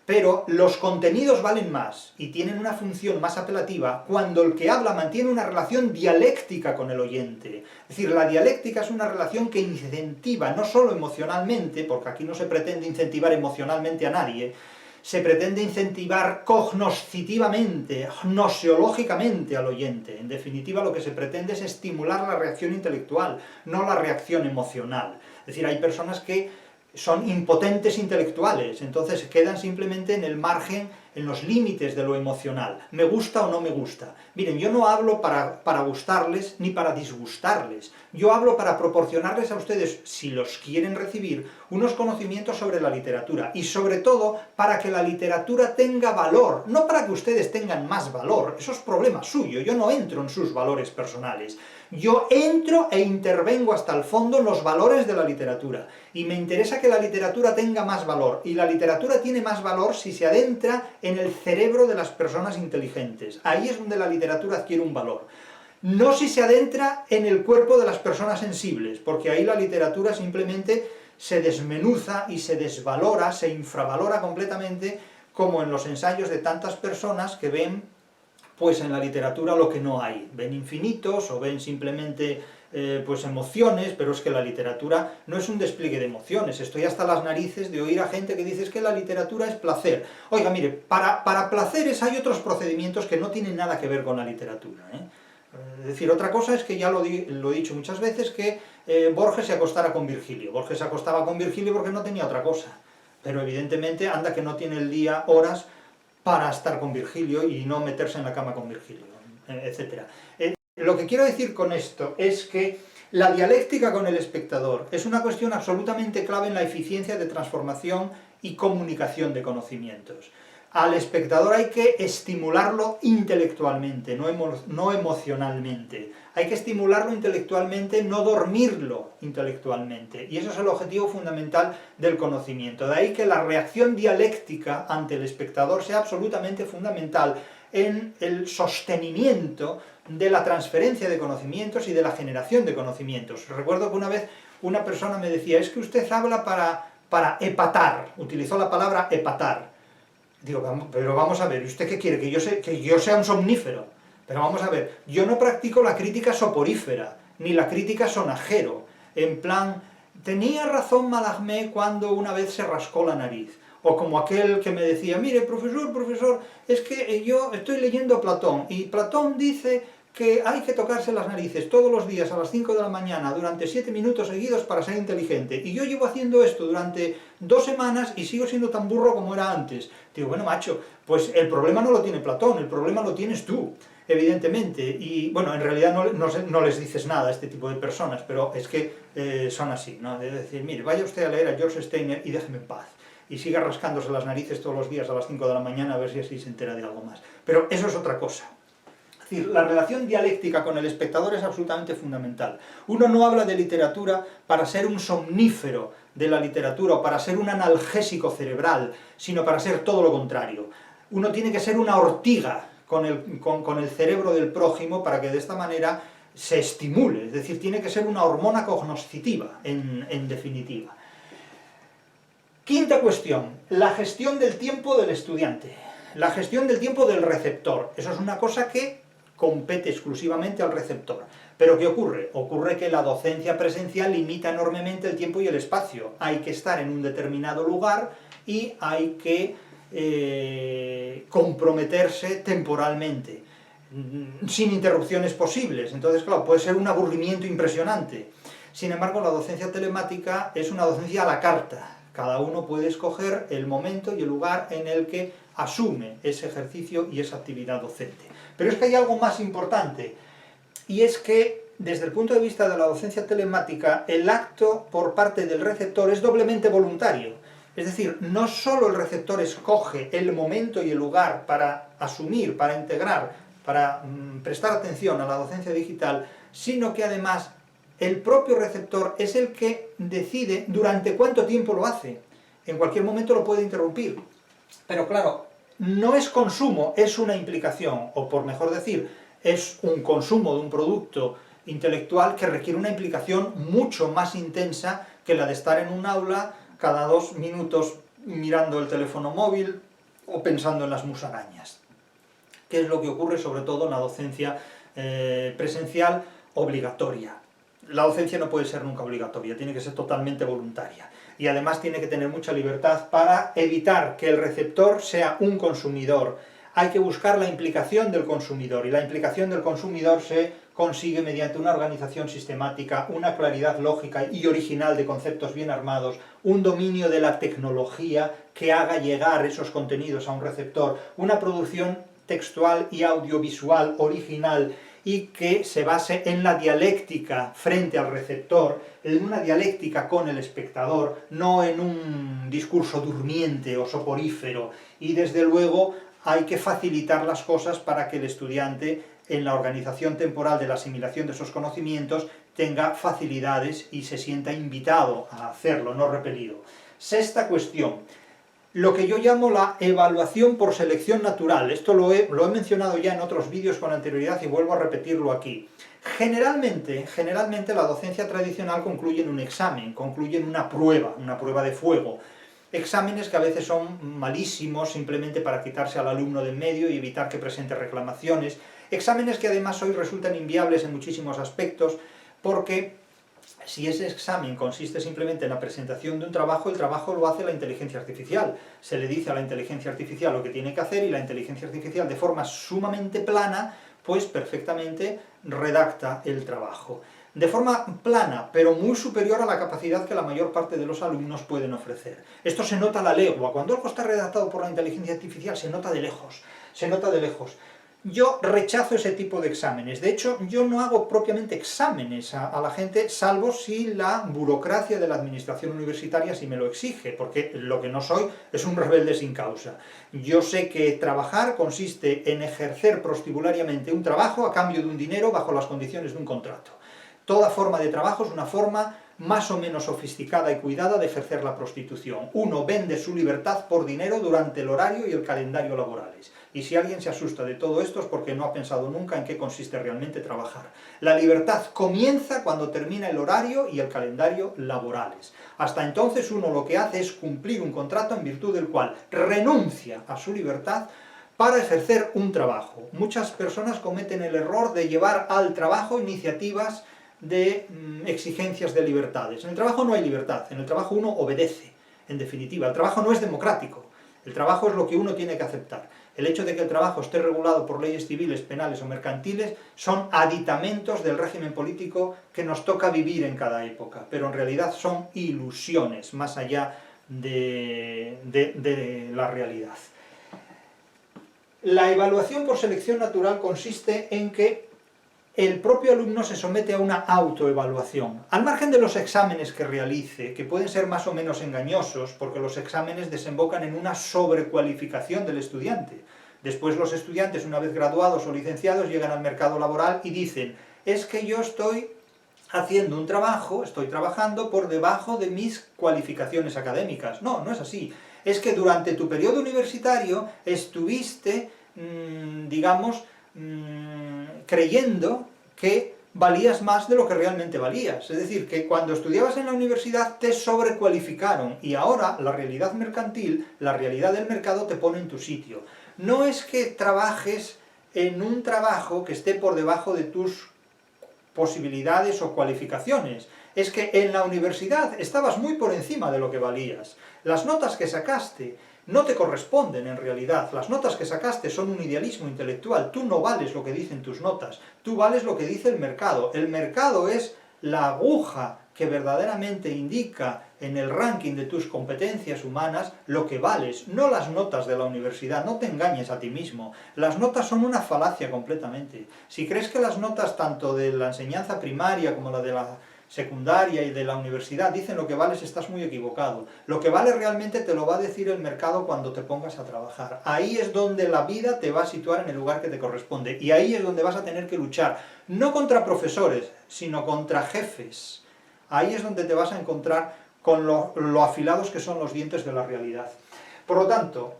Pero los contenidos valen más y tienen una función más apelativa cuando el que habla mantiene una relación dialéctica con el oyente. Es decir, la dialéctica es una relación que incentiva, no solo emocionalmente, porque aquí no se pretende incentivar emocionalmente a nadie, se pretende incentivar cognoscitivamente, gnoseológicamente al oyente. En definitiva, lo que se pretende es estimular la reacción intelectual, no la reacción emocional. Es decir, hay personas que son impotentes intelectuales, entonces quedan simplemente en el margen, en los límites de lo emocional. ¿Me gusta o no me gusta? Miren, yo no hablo para gustarles ni para disgustarles. Yo hablo para proporcionarles a ustedes, si los quieren recibir, unos conocimientos sobre la literatura, y sobre todo para que la literatura tenga valor, no para que ustedes tengan más valor, eso es problema suyo, yo no entro en sus valores personales. Yo entro e intervengo hasta el fondo en los valores de la literatura, y me interesa que la literatura tenga más valor, y la literatura tiene más valor si se adentra en el cerebro de las personas inteligentes. Ahí es donde la literatura adquiere un valor. No si se adentra en el cuerpo de las personas sensibles, porque ahí la literatura simplemente se desmenuza y se desvalora, se infravalora completamente, como en los ensayos de tantas personas que ven pues en la literatura lo que no hay. Ven infinitos o ven simplemente pues emociones, pero es que la literatura no es un despliegue de emociones. Estoy hasta las narices de oír a gente que dice que la literatura es placer. Oiga, mire, para placeres hay otros procedimientos que no tienen nada que ver con la literatura, ¿eh? Es decir, otra cosa es que ya lo he dicho muchas veces, que Borges se acostara con Virgilio. Borges se acostaba con Virgilio porque no tenía otra cosa. Pero evidentemente anda que no tiene el día horas para estar con Virgilio y no meterse en la cama con Virgilio, etc. Lo que quiero decir con esto es que La dialéctica con el espectador es una cuestión absolutamente clave en la eficiencia de transformación y comunicación de conocimientos. Al espectador hay que estimularlo intelectualmente, no emocionalmente. Hay que estimularlo intelectualmente, no dormirlo intelectualmente. Y eso es el objetivo fundamental del conocimiento. De ahí que la reacción dialéctica ante el espectador sea absolutamente fundamental en el sostenimiento de la transferencia de conocimientos y de la generación de conocimientos. Recuerdo que una vez una persona me decía, es que usted habla para epatar, utilizó la palabra epatar. Digo, pero vamos a ver, ¿usted qué quiere? ¿Que yo sea un somnífero? Pero vamos a ver, yo no practico la crítica soporífera, ni la crítica sonajero. En plan, tenía razón Mallarmé cuando una vez se rascó la nariz. O como aquel que me decía, mire, profesor, es que yo estoy leyendo a Platón, y Platón dice que hay que tocarse las narices todos los días a las 5 de la mañana durante 7 minutos seguidos para ser inteligente. Y yo llevo haciendo esto durante 2 semanas y sigo siendo tan burro como era antes. Digo, bueno, macho, pues el problema no lo tiene Platón, el problema lo tienes tú, evidentemente. Y bueno, en realidad no les dices nada a este tipo de personas, pero es que son así, ¿no? De decir, mire, vaya usted a leer a George Steiner y déjeme en paz. Y siga rascándose las narices todos los días a las 5 de la mañana a ver si así se entera de algo más. Pero eso es otra cosa. Es decir, la relación dialéctica con el espectador es absolutamente fundamental. Uno no habla de literatura para ser un somnífero de la literatura o para ser un analgésico cerebral, sino para ser todo lo contrario. Uno tiene que ser una ortiga con el cerebro del prójimo para que de esta manera se estimule. Es decir, tiene que ser una hormona cognoscitiva, en definitiva. Quinta cuestión, la gestión del tiempo del estudiante. La gestión del tiempo del receptor. Eso es una cosa que compete exclusivamente al receptor. ¿Pero qué ocurre? Ocurre que la docencia presencial limita enormemente el tiempo y el espacio. Hay que estar en un determinado lugar y hay que comprometerse temporalmente, sin interrupciones posibles. Entonces, claro, puede ser un aburrimiento impresionante. Sin embargo, la docencia telemática es una docencia a la carta. Cada uno puede escoger el momento y el lugar en el que asume ese ejercicio y esa actividad docente. Pero es que hay algo más importante, y es que, desde el punto de vista de la docencia telemática, el acto por parte del receptor es doblemente voluntario. Es decir, no solo el receptor escoge el momento y el lugar para asumir, para integrar, para prestar atención a la docencia digital, sino que además el propio receptor es el que decide durante cuánto tiempo lo hace. En cualquier momento lo puede interrumpir. Pero claro, no es consumo, es una implicación, o por mejor decir, es un consumo de un producto intelectual que requiere una implicación mucho más intensa que la de estar en un aula cada 2 minutos mirando el teléfono móvil o pensando en las musarañas. ¿Qué es lo que ocurre sobre todo en la docencia presencial obligatoria? La docencia no puede ser nunca obligatoria, tiene que ser totalmente voluntaria. Y además tiene que tener mucha libertad para evitar que el receptor sea un consumidor. Hay que buscar la implicación del consumidor, y la implicación del consumidor se consigue mediante una organización sistemática, una claridad lógica y original de conceptos bien armados, un dominio de la tecnología que haga llegar esos contenidos a un receptor, una producción textual y audiovisual original, y que se base en la dialéctica frente al receptor, en una dialéctica con el espectador, no en un discurso durmiente o soporífero. Y desde luego hay que facilitar las cosas para que el estudiante, en la organización temporal de la asimilación de esos conocimientos, tenga facilidades y se sienta invitado a hacerlo, no repelido. Sexta cuestión, lo que yo llamo la evaluación por selección natural. Esto lo he mencionado ya en otros vídeos con anterioridad y vuelvo a repetirlo aquí. Generalmente la docencia tradicional concluye en un examen, concluye en una prueba de fuego. Exámenes que a veces son malísimos simplemente para quitarse al alumno de en medio y evitar que presente reclamaciones. Exámenes que además hoy resultan inviables en muchísimos aspectos, porque si ese examen consiste simplemente en la presentación de un trabajo, el trabajo lo hace la inteligencia artificial. Se le dice a la inteligencia artificial lo que tiene que hacer y la inteligencia artificial, de forma sumamente plana, pues perfectamente redacta el trabajo. De forma plana, pero muy superior a la capacidad que la mayor parte de los alumnos pueden ofrecer. Esto se nota a la legua. Cuando algo está redactado por la inteligencia artificial se nota de lejos. Se nota de lejos. Yo rechazo ese tipo de exámenes. De hecho, yo no hago propiamente exámenes a la gente, salvo si la burocracia de la administración universitaria sí me lo exige, porque lo que no soy es un rebelde sin causa. Yo sé que trabajar consiste en ejercer prostibulariamente un trabajo a cambio de un dinero bajo las condiciones de un contrato. Toda forma de trabajo es una forma más o menos sofisticada y cuidada de ejercer la prostitución. Uno vende su libertad por dinero durante el horario y el calendario laborales. Y si alguien se asusta de todo esto es porque no ha pensado nunca en qué consiste realmente trabajar. La libertad comienza cuando termina el horario y el calendario laborales. Hasta entonces uno lo que hace es cumplir un contrato en virtud del cual renuncia a su libertad para ejercer un trabajo. Muchas personas cometen el error de llevar al trabajo iniciativas de exigencias de libertades. En el trabajo no hay libertad, en el trabajo uno obedece, en definitiva. El trabajo no es democrático, el trabajo es lo que uno tiene que aceptar. El hecho de que el trabajo esté regulado por leyes civiles, penales o mercantiles son aditamentos del régimen político que nos toca vivir en cada época, pero en realidad son ilusiones más allá de la realidad. La evaluación por selección natural consiste en que el propio alumno se somete a una autoevaluación, al margen de los exámenes que realice, que pueden ser más o menos engañosos, porque los exámenes desembocan en una sobrecualificación del estudiante. Después los estudiantes, una vez graduados o licenciados, llegan al mercado laboral y dicen: es que yo estoy haciendo un trabajo, estoy trabajando por debajo de mis cualificaciones académicas. No, no es así. Es que durante tu periodo universitario estuviste, digamos, creyendo que valías más de lo que realmente valías. Es decir, que cuando estudiabas en la universidad te sobrecualificaron y ahora la realidad mercantil, la realidad del mercado te pone en tu sitio. No es que trabajes en un trabajo que esté por debajo de tus posibilidades o cualificaciones. Es que en la universidad estabas muy por encima de lo que valías. Las notas que sacaste no te corresponden en realidad. Las notas que sacaste son un idealismo intelectual. Tú no vales lo que dicen tus notas, tú vales lo que dice el mercado. El mercado es la aguja que verdaderamente indica en el ranking de tus competencias humanas lo que vales, no las notas de la universidad. No te engañes a ti mismo. Las notas son una falacia completamente. Si crees que las notas tanto de la enseñanza primaria como la de la secundaria y de la universidad dicen lo que vales, estás muy equivocado. Lo que vale realmente te lo va a decir el mercado cuando te pongas a trabajar. Ahí es donde la vida te va a situar en el lugar que te corresponde, y ahí es donde vas a tener que luchar, no contra profesores, sino contra jefes. Ahí es donde te vas a encontrar con lo afilados que son los dientes de la realidad. Por lo tanto,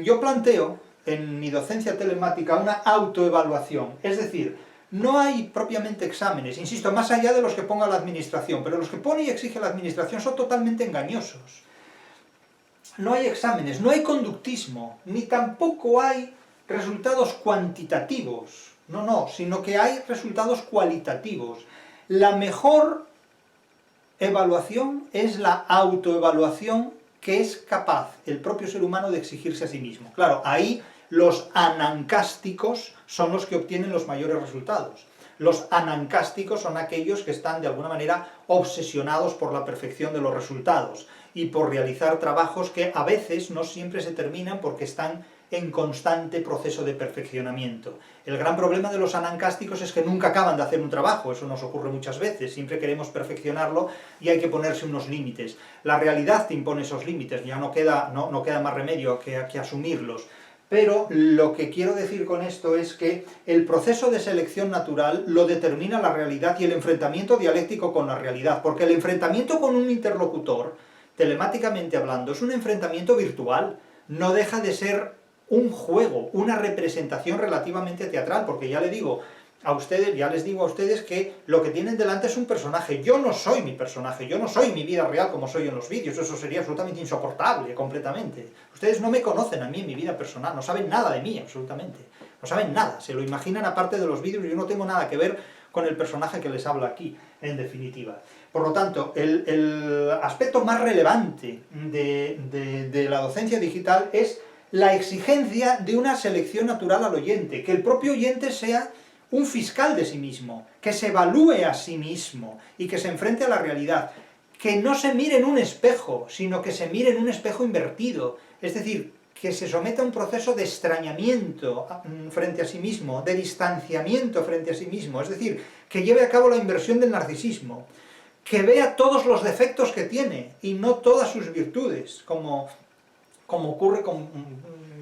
yo planteo en mi docencia telemática una autoevaluación, es decir, no hay propiamente exámenes, insisto, más allá de los que ponga la administración, pero los que pone y exige la administración son totalmente engañosos. No hay exámenes, no hay conductismo, ni tampoco hay resultados cuantitativos, no, sino que hay resultados cualitativos. La mejor evaluación es la autoevaluación que es capaz el propio ser humano de exigirse a sí mismo. Claro, ahí los anancásticos son los que obtienen los mayores resultados. Los anancásticos son aquellos que están de alguna manera obsesionados por la perfección de los resultados y por realizar trabajos que a veces no siempre se terminan porque están en constante proceso de perfeccionamiento. El gran problema de los anancásticos es que nunca acaban de hacer un trabajo, eso nos ocurre muchas veces, siempre queremos perfeccionarlo y hay que ponerse unos límites. La realidad te impone esos límites, ya no queda más remedio que asumirlos. Pero lo que quiero decir con esto es que el proceso de selección natural lo determina la realidad y el enfrentamiento dialéctico con la realidad, porque el enfrentamiento con un interlocutor, telemáticamente hablando, es un enfrentamiento virtual, no deja de ser un juego, una representación relativamente teatral, porque ya les digo a ustedes que lo que tienen delante es un personaje. Yo no soy mi personaje, yo no soy mi vida real como soy en los vídeos, eso sería absolutamente insoportable, completamente. Ustedes no me conocen a mí en mi vida personal, no saben nada de mí, absolutamente. No saben nada, se lo imaginan aparte de los vídeos, yo no tengo nada que ver con el personaje que les habla aquí, en definitiva. Por lo tanto, el aspecto más relevante de la docencia digital es la exigencia de una selección natural al oyente, que el propio oyente sea un fiscal de sí mismo, que se evalúe a sí mismo y que se enfrente a la realidad, que no se mire en un espejo, sino que se mire en un espejo invertido, es decir, que se someta a un proceso de extrañamiento frente a sí mismo, de distanciamiento frente a sí mismo, es decir, que lleve a cabo la inversión del narcisismo, que vea todos los defectos que tiene y no todas sus virtudes, como ocurre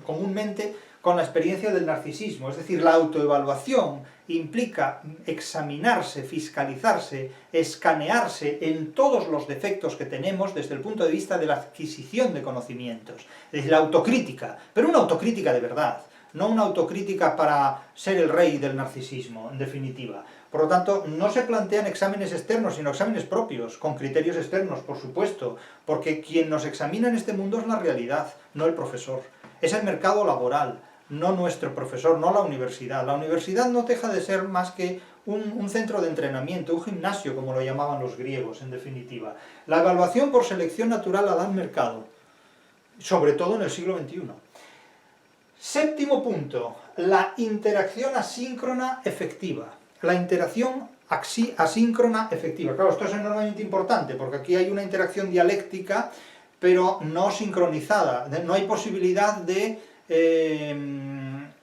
comúnmente con la experiencia del narcisismo. Es decir, la autoevaluación implica examinarse, fiscalizarse, escanearse en todos los defectos que tenemos desde el punto de vista de la adquisición de conocimientos. Es decir, la autocrítica, pero una autocrítica de verdad, no una autocrítica para ser el rey del narcisismo, en definitiva. Por lo tanto, no se plantean exámenes externos, sino exámenes propios, con criterios externos, por supuesto, porque quien nos examina en este mundo es la realidad, no el profesor. Es el mercado laboral, no nuestro profesor, no la universidad. La universidad no deja de ser más que un centro de entrenamiento, un gimnasio, como lo llamaban los griegos, en definitiva. La evaluación por selección natural la da el mercado, sobre todo en el siglo XXI. Séptimo punto, la interacción asíncrona efectiva. La interacción asíncrona efectiva. Claro, esto es enormemente importante, porque aquí hay una interacción dialéctica, pero no sincronizada. No hay posibilidad de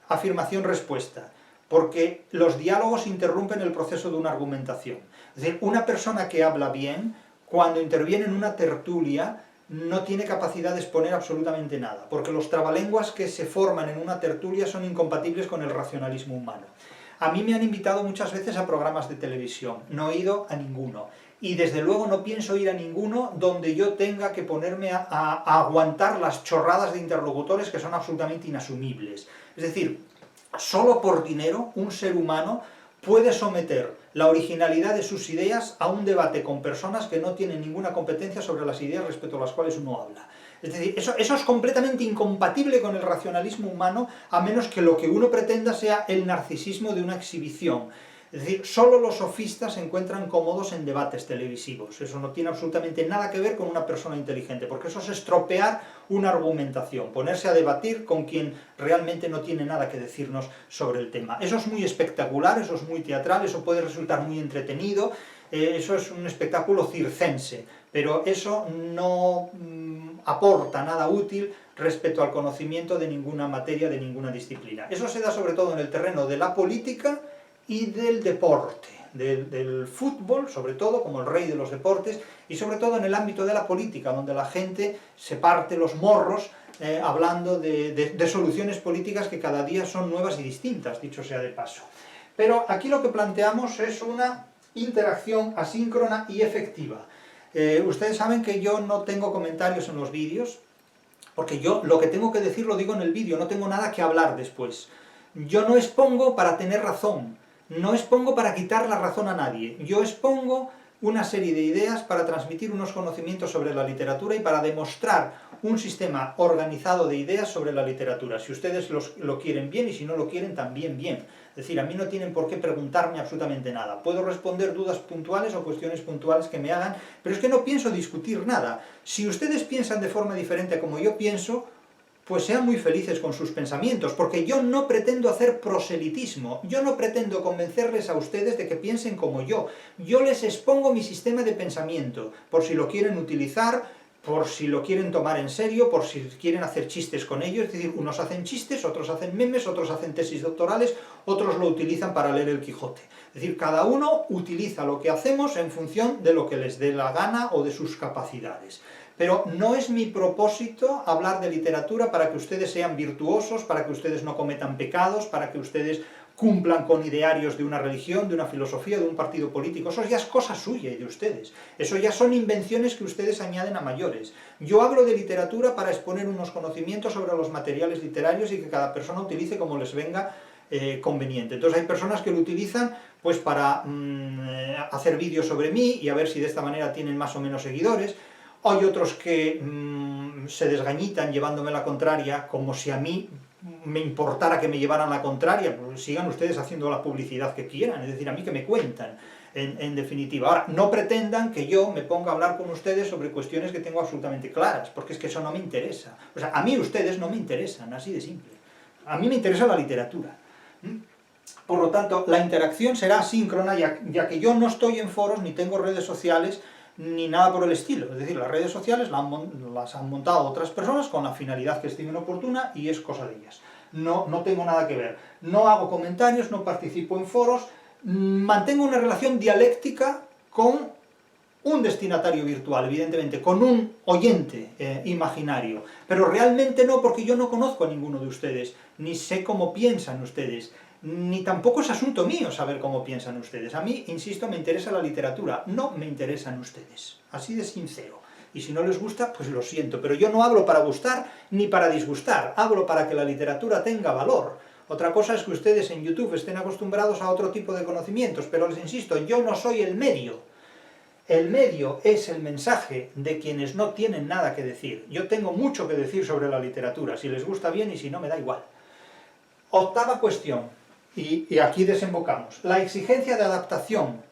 afirmación-respuesta, porque los diálogos interrumpen el proceso de una argumentación. Es decir, una persona que habla bien, cuando interviene en una tertulia, no tiene capacidad de exponer absolutamente nada, porque los trabalenguas que se forman en una tertulia son incompatibles con el racionalismo humano. A mí me han invitado muchas veces a programas de televisión, no he ido a ninguno, y desde luego no pienso ir a ninguno donde yo tenga que ponerme a aguantar las chorradas de interlocutores que son absolutamente inasumibles. Es decir, solo por dinero un ser humano puede someter la originalidad de sus ideas a un debate con personas que no tienen ninguna competencia sobre las ideas respecto a las cuales uno habla. Es decir, eso es completamente incompatible con el racionalismo humano, a menos que lo que uno pretenda sea el narcisismo de una exhibición. Es decir, solo los sofistas se encuentran cómodos en debates televisivos. Eso no tiene absolutamente nada que ver con una persona inteligente, porque eso es estropear una argumentación, ponerse a debatir con quien realmente no tiene nada que decirnos sobre el tema. Eso es muy espectacular, eso es muy teatral, eso puede resultar muy entretenido, eso es un espectáculo circense, pero eso no aporta nada útil respecto al conocimiento de ninguna materia, de ninguna disciplina. Eso se da sobre todo en el terreno de la política y del deporte, del fútbol, sobre todo, como el rey de los deportes, y sobre todo en el ámbito de la política, donde la gente se parte los morros hablando de soluciones políticas que cada día son nuevas y distintas, dicho sea de paso. Pero aquí lo que planteamos es una interacción asíncrona y efectiva. Ustedes saben que yo no tengo comentarios en los vídeos, porque yo lo que tengo que decir lo digo en el vídeo, no tengo nada que hablar después. Yo no expongo para tener razón, no expongo para quitar la razón a nadie, yo expongo una serie de ideas para transmitir unos conocimientos sobre la literatura y para demostrar un sistema organizado de ideas sobre la literatura. Si ustedes lo quieren bien y si no lo quieren también bien. Es decir, a mí no tienen por qué preguntarme absolutamente nada. Puedo responder dudas puntuales o cuestiones puntuales que me hagan, pero es que no pienso discutir nada. Si ustedes piensan de forma diferente a como yo pienso, pues sean muy felices con sus pensamientos, porque yo no pretendo hacer proselitismo, yo no pretendo convencerles a ustedes de que piensen como yo les expongo mi sistema de pensamiento, por si lo quieren utilizar, por si lo quieren tomar en serio, por si quieren hacer chistes con ello, es decir, unos hacen chistes, otros hacen memes, otros hacen tesis doctorales, otros lo utilizan para leer el Quijote. Es decir, cada uno utiliza lo que hacemos en función de lo que les dé la gana o de sus capacidades. Pero no es mi propósito hablar de literatura para que ustedes sean virtuosos, para que ustedes no cometan pecados, para que ustedes cumplan con idearios de una religión, de una filosofía, de un partido político. Eso ya es cosa suya y de ustedes. Eso ya son invenciones que ustedes añaden a mayores. Yo hablo de literatura para exponer unos conocimientos sobre los materiales literarios y que cada persona utilice como les venga conveniente. Entonces hay personas que lo utilizan pues para hacer vídeos sobre mí y a ver si de esta manera tienen más o menos seguidores. Hay otros que se desgañitan llevándome la contraria, como si a mí me importara que me llevaran la contraria. Pues sigan ustedes haciendo la publicidad que quieran, es decir, a mí que me cuentan, en definitiva. Ahora, no pretendan que yo me ponga a hablar con ustedes sobre cuestiones que tengo absolutamente claras, porque es que eso no me interesa. O sea, a mí ustedes no me interesan, así de simple. A mí me interesa la literatura. Por lo tanto, la interacción será asíncrona, ya que yo no estoy en foros ni tengo redes sociales ni nada por el estilo. Es decir, las redes sociales las han montado otras personas con la finalidad que estimen oportuna y es cosa de ellas. No tengo nada que ver. No hago comentarios, no participo en foros, mantengo una relación dialéctica con un destinatario virtual, evidentemente, con un oyente imaginario, pero realmente no, porque yo no conozco a ninguno de ustedes, ni sé cómo piensan ustedes, ni tampoco es asunto mío saber cómo piensan ustedes. A mí, insisto, me interesa la literatura, no me interesan ustedes, así de sincero. Y si no les gusta, pues lo siento, pero yo no hablo para gustar ni para disgustar, hablo para que la literatura tenga valor. Otra cosa es que ustedes en YouTube estén acostumbrados a otro tipo de conocimientos, pero les insisto, yo no soy el medio. El medio es el mensaje de quienes no tienen nada que decir. Yo tengo mucho que decir sobre la literatura, si les gusta bien y si no me da igual. Octava cuestión, y aquí desembocamos, la exigencia de adaptación.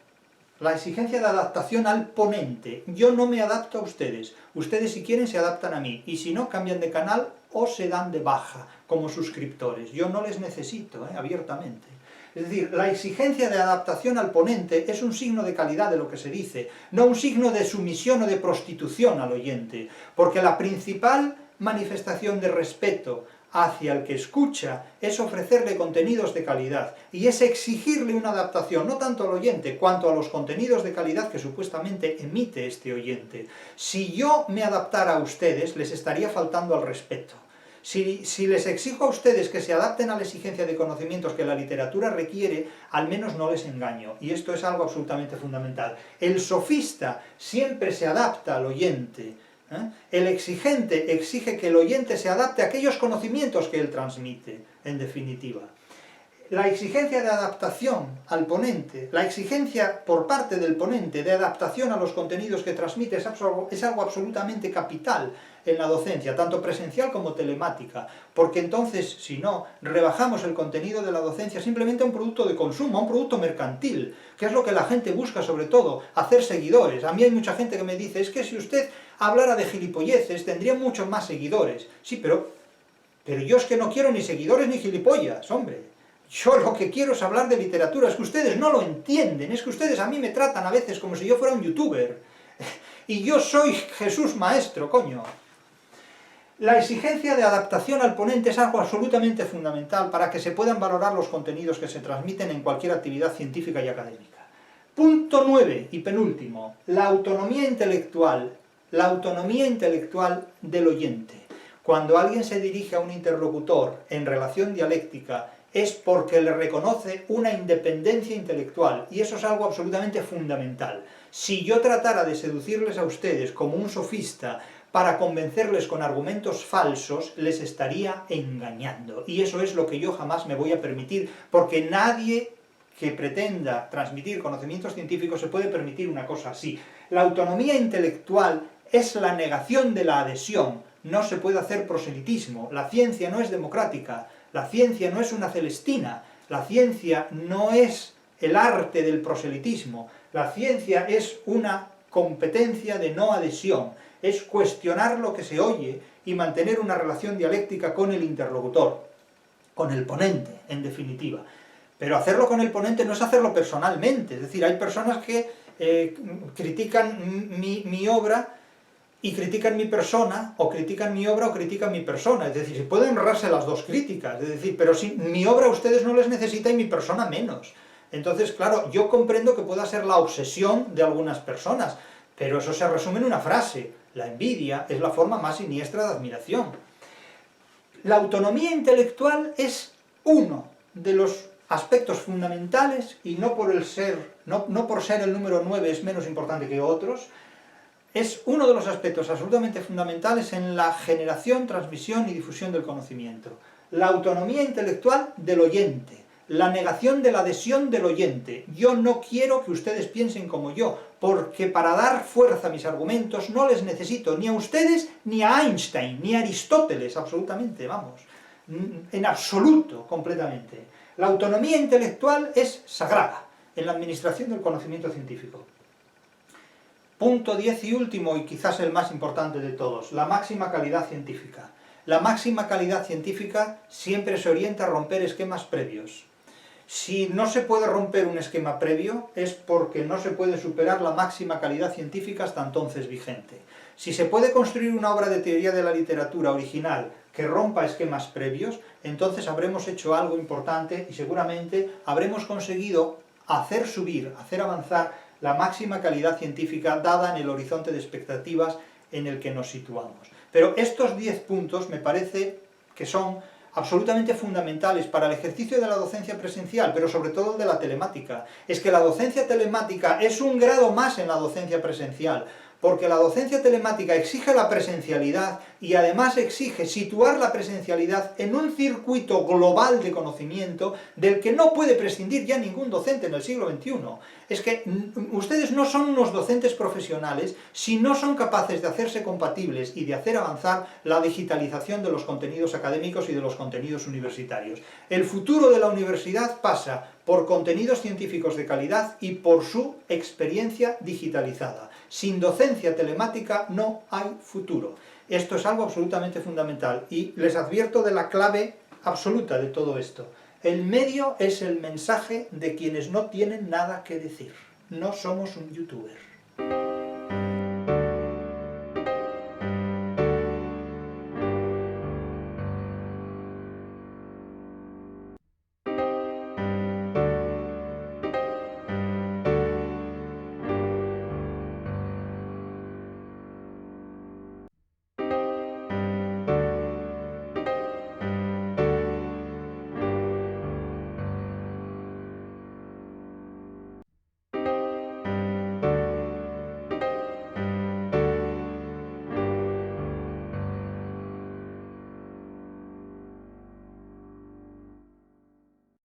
La exigencia de adaptación al ponente. Yo no me adapto a ustedes. Ustedes si quieren se adaptan a mí, y si no cambian de canal o se dan de baja como suscriptores. Yo no les necesito, abiertamente. Es decir, la exigencia de adaptación al ponente es un signo de calidad de lo que se dice, no un signo de sumisión o de prostitución al oyente, porque la principal manifestación de respeto hacia el que escucha es ofrecerle contenidos de calidad, y es exigirle una adaptación, no tanto al oyente, cuanto a los contenidos de calidad que supuestamente emite este oyente. Si yo me adaptara a ustedes, les estaría faltando al respeto. Si les exijo a ustedes que se adapten a la exigencia de conocimientos que la literatura requiere, al menos no les engaño, y esto es algo absolutamente fundamental. El sofista siempre se adapta al oyente, El exigente exige que el oyente se adapte a aquellos conocimientos que él transmite, en definitiva. La exigencia de adaptación al ponente, la exigencia por parte del ponente de adaptación a los contenidos que transmite es algo absolutamente capital en la docencia, tanto presencial como telemática, porque entonces, si no, rebajamos el contenido de la docencia simplemente a un producto de consumo, a un producto mercantil, que es lo que la gente busca sobre todo, hacer seguidores. A mí hay mucha gente que me dice, es que si usted hablara de gilipolleces tendría muchos más seguidores. Sí, pero yo es que no quiero ni seguidores ni gilipollas, hombre. Yo lo que quiero es hablar de literatura, es que ustedes no lo entienden, es que ustedes a mí me tratan a veces como si yo fuera un youtuber. Y yo soy Jesús Maestro, coño. La exigencia de adaptación al ponente es algo absolutamente fundamental para que se puedan valorar los contenidos que se transmiten en cualquier actividad científica y académica. Punto 9 y penúltimo, la autonomía intelectual del oyente. Cuando alguien se dirige a un interlocutor en relación dialéctica, es porque le reconoce una independencia intelectual, y eso es algo absolutamente fundamental. Si yo tratara de seducirles a ustedes como un sofista para convencerles con argumentos falsos, les estaría engañando. Y eso es lo que yo jamás me voy a permitir, porque nadie que pretenda transmitir conocimientos científicos se puede permitir una cosa así. La autonomía intelectual es la negación de la adhesión. No se puede hacer proselitismo. La ciencia no es democrática. La ciencia no es una Celestina, la ciencia no es el arte del proselitismo, la ciencia es una competencia de no adhesión, es cuestionar lo que se oye y mantener una relación dialéctica con el interlocutor, con el ponente, en definitiva. Pero hacerlo con el ponente no es hacerlo personalmente, es decir, hay personas que critican mi obra y critican mi persona, o critican mi obra o critican mi persona. Es decir, se pueden errarse las dos críticas, es decir, pero si mi obra a ustedes no les necesita y mi persona menos. Entonces, claro, yo comprendo que pueda ser la obsesión de algunas personas, pero eso se resume en una frase: la envidia es la forma más siniestra de admiración. La autonomía intelectual es uno de los aspectos fundamentales, y no por ser el número 9 es menos importante que otros, es uno de los aspectos absolutamente fundamentales en la generación, transmisión y difusión del conocimiento. La autonomía intelectual del oyente, la negación de la adhesión del oyente. Yo no quiero que ustedes piensen como yo, porque para dar fuerza a mis argumentos no les necesito ni a ustedes, ni a Einstein, ni a Aristóteles, absolutamente, vamos, en absoluto, completamente. La autonomía intelectual es sagrada en la administración del conocimiento científico. Punto 10 y último, y quizás el más importante de todos, la máxima calidad científica. La máxima calidad científica siempre se orienta a romper esquemas previos. Si no se puede romper un esquema previo es porque no se puede superar la máxima calidad científica hasta entonces vigente. Si se puede construir una obra de teoría de la literatura original que rompa esquemas previos, entonces habremos hecho algo importante y seguramente habremos conseguido hacer subir, hacer avanzar la máxima calidad científica dada en el horizonte de expectativas en el que nos situamos. Pero estos 10 puntos me parece que son absolutamente fundamentales para el ejercicio de la docencia presencial, pero sobre todo el de la telemática. Es que la docencia telemática es un grado más en la docencia presencial, porque la docencia telemática exige la presencialidad y además exige situar la presencialidad en un circuito global de conocimiento del que no puede prescindir ya ningún docente en el siglo XXI. Es que ustedes no son unos docentes profesionales si no son capaces de hacerse compatibles y de hacer avanzar la digitalización de los contenidos académicos y de los contenidos universitarios. El futuro de la universidad pasa por contenidos científicos de calidad y por su experiencia digitalizada. Sin docencia telemática no hay futuro. Esto es algo absolutamente fundamental y les advierto de la clave absoluta de todo esto. El medio es el mensaje de quienes no tienen nada que decir. No somos un youtuber.